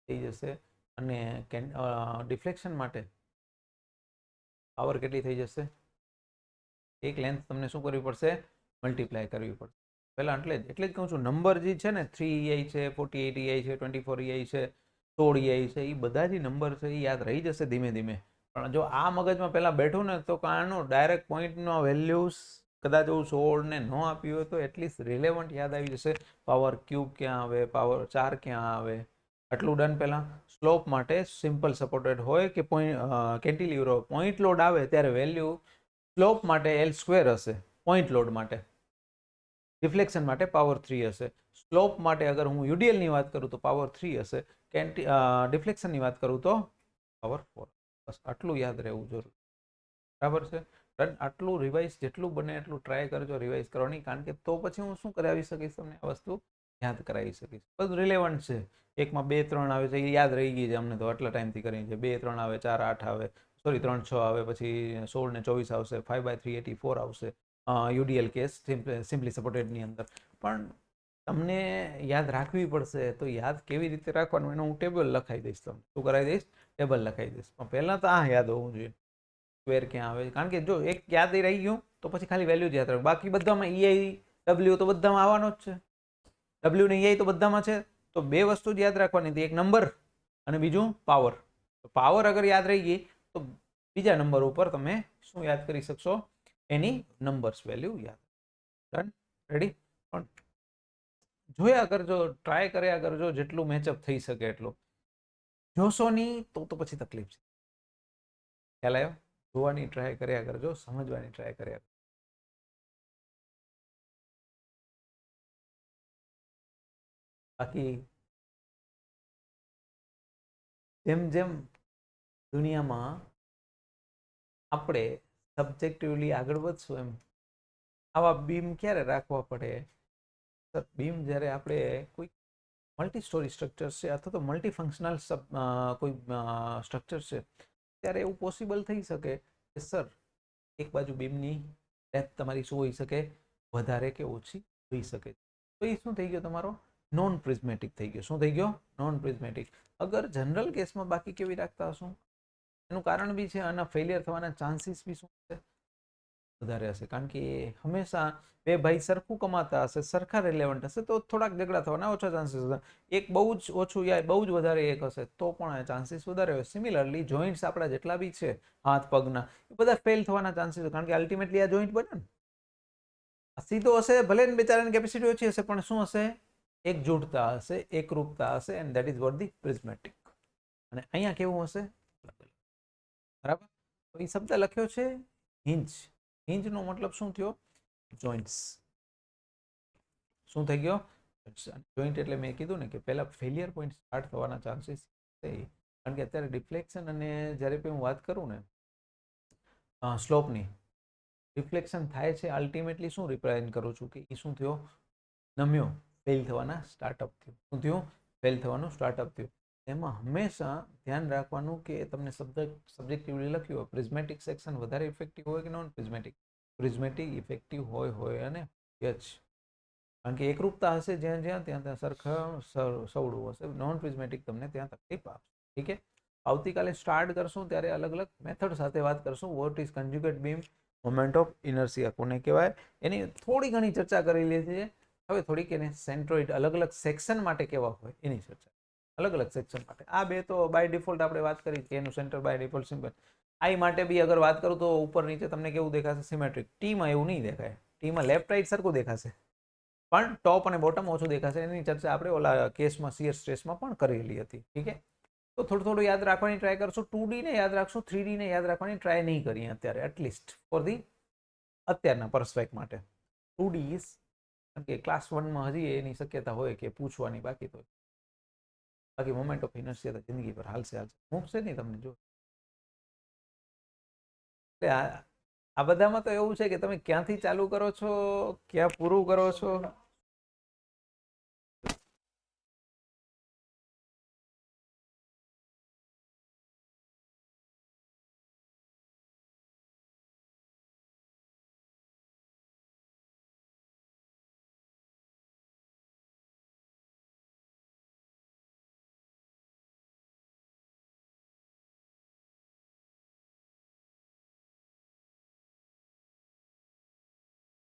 થઈ જશે. અને ડિફ્લેક્શન માટે પાવર કેટલી થઈ જશે? એક લેન્થ તમને શું કરવી પડશે? મલ્ટીપ્લાય કરવી પડશે પહેલાં. એટલે જ કહું છું, નંબર જે છે ને 3 EI છે, 48 EI છે, 24 EI છે, 16 EI છે, એ બધા જે નંબર છે એ યાદ રહી જશે ધીમે ધીમે. પણ જો આ મગજમાં પહેલાં બેઠું ને તો આનો ડાયરેક્ટ પોઈન્ટનો વેલ્યુઝ કદાચ હું 16 ને ન આપ્યું હોય તો એટલીસ્ટ રિલેવન્ટ યાદ આવી જશે. પાવર ક્યુબ ક્યાં આવે, પાવર 4 ક્યાં આવે, આટલું ડન. પહેલાં સ્લોપ માટે સિમ્પલ સપોર્ટેડ હોય કે કેન્ટિલીવર પોઈન્ટ લોડ આવે ત્યારે વેલ્યુ સ્લોપ માટે L² હશે, પોઈન્ટ લોડ માટે. રિફ્લેક્શન માટે પાવર 3 હશે. સ્લોપ માટે અગર હું યુડીએલની વાત કરું તો પાવર 3 હશે. ડિફ્લેક્શનની વાત કરું તો પાવર 4. બસ આટલું યાદ રહેવું જરૂરી, બરાબર છે. આટલું રિવાઇઝ જેટલું બને એટલું ટ્રાય કરજો રિવાઇઝ કરવાની, કારણ કે તો પછી હું શું કરાવી શકીશ તમને? આ વસ્તુ યાદ કરાવી શકીશ. બધું રિલેવન્ટ છે. એકમાં 2 3 આવે છે એ યાદ રહી ગઈ છે અમને તો આટલા ટાઈમથી કરીને છે. 2 3 આવે, 4 8 આવે, સોરી 3 6 આવે, પછી 16 ને 24 આવશે, 5/3 84 આવશે યુડીએલ કેસ સિમ્પલી સપોર્ટેડની અંદર. પણ તમને યાદ રાખવી પડશે. તો યાદ કેવી રીતે રાખવાનું એનું હું ટેબલ લખાઈ દઈશ. તમને શું કરાવી દઈશ? ટેબલ લખાઈ દઈશ. પણ પહેલાં તો આ યાદ હોવું જોઈએ, સ્ક્વેર ક્યાં આવે. કારણ કે જો એક યાદ રહી ગયું તો પછી ખાલી વેલ્યુ જ યાદ રાખો. બાકી બધામાં EI W તો બધામાં આવવાનો જ છે, W ને EI તો બધામાં છે. તો બે વસ્તુ જ યાદ રાખવાની હતી, એક નંબર અને બીજું પાવર. પાવર અગર યાદ રહી ગઈ તો બીજા નંબર ઉપર તમે શું યાદ કરી શકશો? એની નંબર્સ વેલ્યુ યાદ. ડન? રેડી? પણ જોયા કરજો, ટ્રાય કર્યા કરજો જેટલું મેચઅપ થઈ શકે એટલું. જોશો નહીં તો પછી તકલીફ છે. ખ્યાલ આવ્યો? જોવાની ટ્રાય કર્યા કરજો, સમજવાની ટ્રાય કર્યા કરજો. બાકી જેમ જેમ દુનિયામાં આપણે સબ્જેક્ટિવલી આગળ વધશું એમ આવા બીમ ક્યારે રાખવા પડે? બીમ જ્યારે આપણે કોઈ મલ્ટી સ્ટોરી સ્ટ્રક્ચર છે અથવા તો મલ્ટી ફંક્શનલ કોઈ સ્ટ્રક્ચર છે ત્યારે એવું પોસિબલ થઈ શકે કે સર એક બાજુ બીમની ડેપ્થ તમારી શું હોઈ શકે? વધારે કે ઓછી હોઈ શકે. તો એ શું થઈ ગયો? તમારો નોન પ્રિઝમેટિક થઈ ગયો. શું થઈ ગયો? નોન પ્રિઝમેટિક. અગર જનરલ કેસમાં બાકી કેવી રાખતા હશું? એનું કારણ બી છે, આના ફેલિયર થવાના ચાન્સીસ બી શું છે? વધારે હશે. કારણ કે હંમેશા બે ભાઈ સરખું કમાતા હશે, સરખા રિલેવન્ટ હશે તો થોડાક ઝઘડા થવાના ઓછા ચાન્સીસ હશે. એક બહુ જ ઓછું યા બહુ જ વધારે એક હશે તો પણ ચાન્સીસ વધારે હોય. સિમિલરલી જોઈન્ટ્સ આપણા જેટલા બી છે હાથ પગના, એ બધા ફેલ થવાના ચાન્સીસ, કારણ કે અલ્ટિમેટલી આ જોઈન્ટ બને ને. સીધો હશે ભલે ને બેચારાની કેપેસિટી ઓછી હશે પણ શું હશે? એકજૂટતા હશે, એકરૂપતા હશે, and that is what the prismatic. અને અહીંયા કેવું હશે? બરાબર? તો એ શબ્દ લખ્યો છે હિંજ. હિંજનો મતલબ શું થયો? જોઈન્ટ્સ. શું થઈ ગયો? જોઈન્ટ એટલે મેં કીધું ને કે પહેલા ફેલિયર પોઈન્ટ સ્ટાર્ટ થવાના ચાન્સીસ છે. કારણ કે અત્યારે ડિફ્લેક્શન અને જ્યારે પણ હું વાત કરું ને સ્લોપની, રિફ્લેક્શન થાય છે અલ્ટિમેટલી શું રિપ્રેઝેન્ટ કરું છું કે એ શું થયો? નમ્યો, ફેલ થવાના સ્ટાર્ટઅપ થયું. શું થયું? ફેલ થવાનું સ્ટાર્ટઅપ થયું. એમાં હંમેશા ધ્યાન રાખવાનું કે તમને સબ્જેક્ટિવલી લખ્યું હોય પ્રિઝમેટિક સેક્શન વધારે ઇફેક્ટિવ હોય કે નોન પ્રિઝમેટિક? પ્રિઝમેટિક ઇફેક્ટિવ હોય અને જ. કારણ કે એકરૂપતા હશે જ્યાં જ્યાં ત્યાં સરખા સવડું હશે. નોન પ્રિઝમેટિક તમને ત્યાં તકલીફ આપશે. ઠીક છે? આવતીકાલે સ્ટાર્ટ કરશું ત્યારે અલગ અલગ મેથડ સાથે વાત કરશું. What is conjugate beam, moment of inertia કોને કહેવાય, એની થોડી ઘણી ચર્ચા કરી લીધી છે. હવે થોડીક એને સેન્ટ્રોઇડ અલગ અલગ સેક્શન માટે કેવા હોય એની ચર્ચા, અલગ અલગ સેક્શન માટે. આ બે તો બાય ડિફોલ્ટ આપણે વાત કરી કે એનું સેન્ટર બાય ડિફોલ્ટ સિમ્પલ. આઈ માટે બી અગર વાત કરું તો ઉપર નીચે તમને કેવું દેખાશે? સિમેટ્રિક. ટીમાં એવું નહીં દેખાય. ટીમાં લેફ્ટ રાઈટ સરખું દેખાશે પણ ટોપ અને બોટમ ઓછું દેખાશે. એની ચર્ચા આપણે ઓલા કેસમાં શિયર સ્ટ્રેસમાં પણ કરેલી હતી. ઠીક છે? તો થોડું થોડું યાદ રાખવાની ટ્રાય કરશો. 2D ને યાદ રાખશો, 3D ને યાદ રાખવાની ટ્રાય નહીં કરીએ અત્યારે, એટલીસ્ટ ફોર ધી અત્યારના પરસ્પેક્ટ માટે. 2D ઇઝ કારણ કે ક્લાસ 1માં હજી એની શક્યતા હોય કે પૂછવાની બાકી તો બાકી મોમેન્ટ ઓફ ઇનર્શિયા તો જિંદગી પર હાલશે મૂકશે નહીં તમને. જો એટલે આ બધામાં તો એવું છે કે તમે ક્યાંથી ચાલુ કરો છો, ક્યાં પૂરું કરો છો,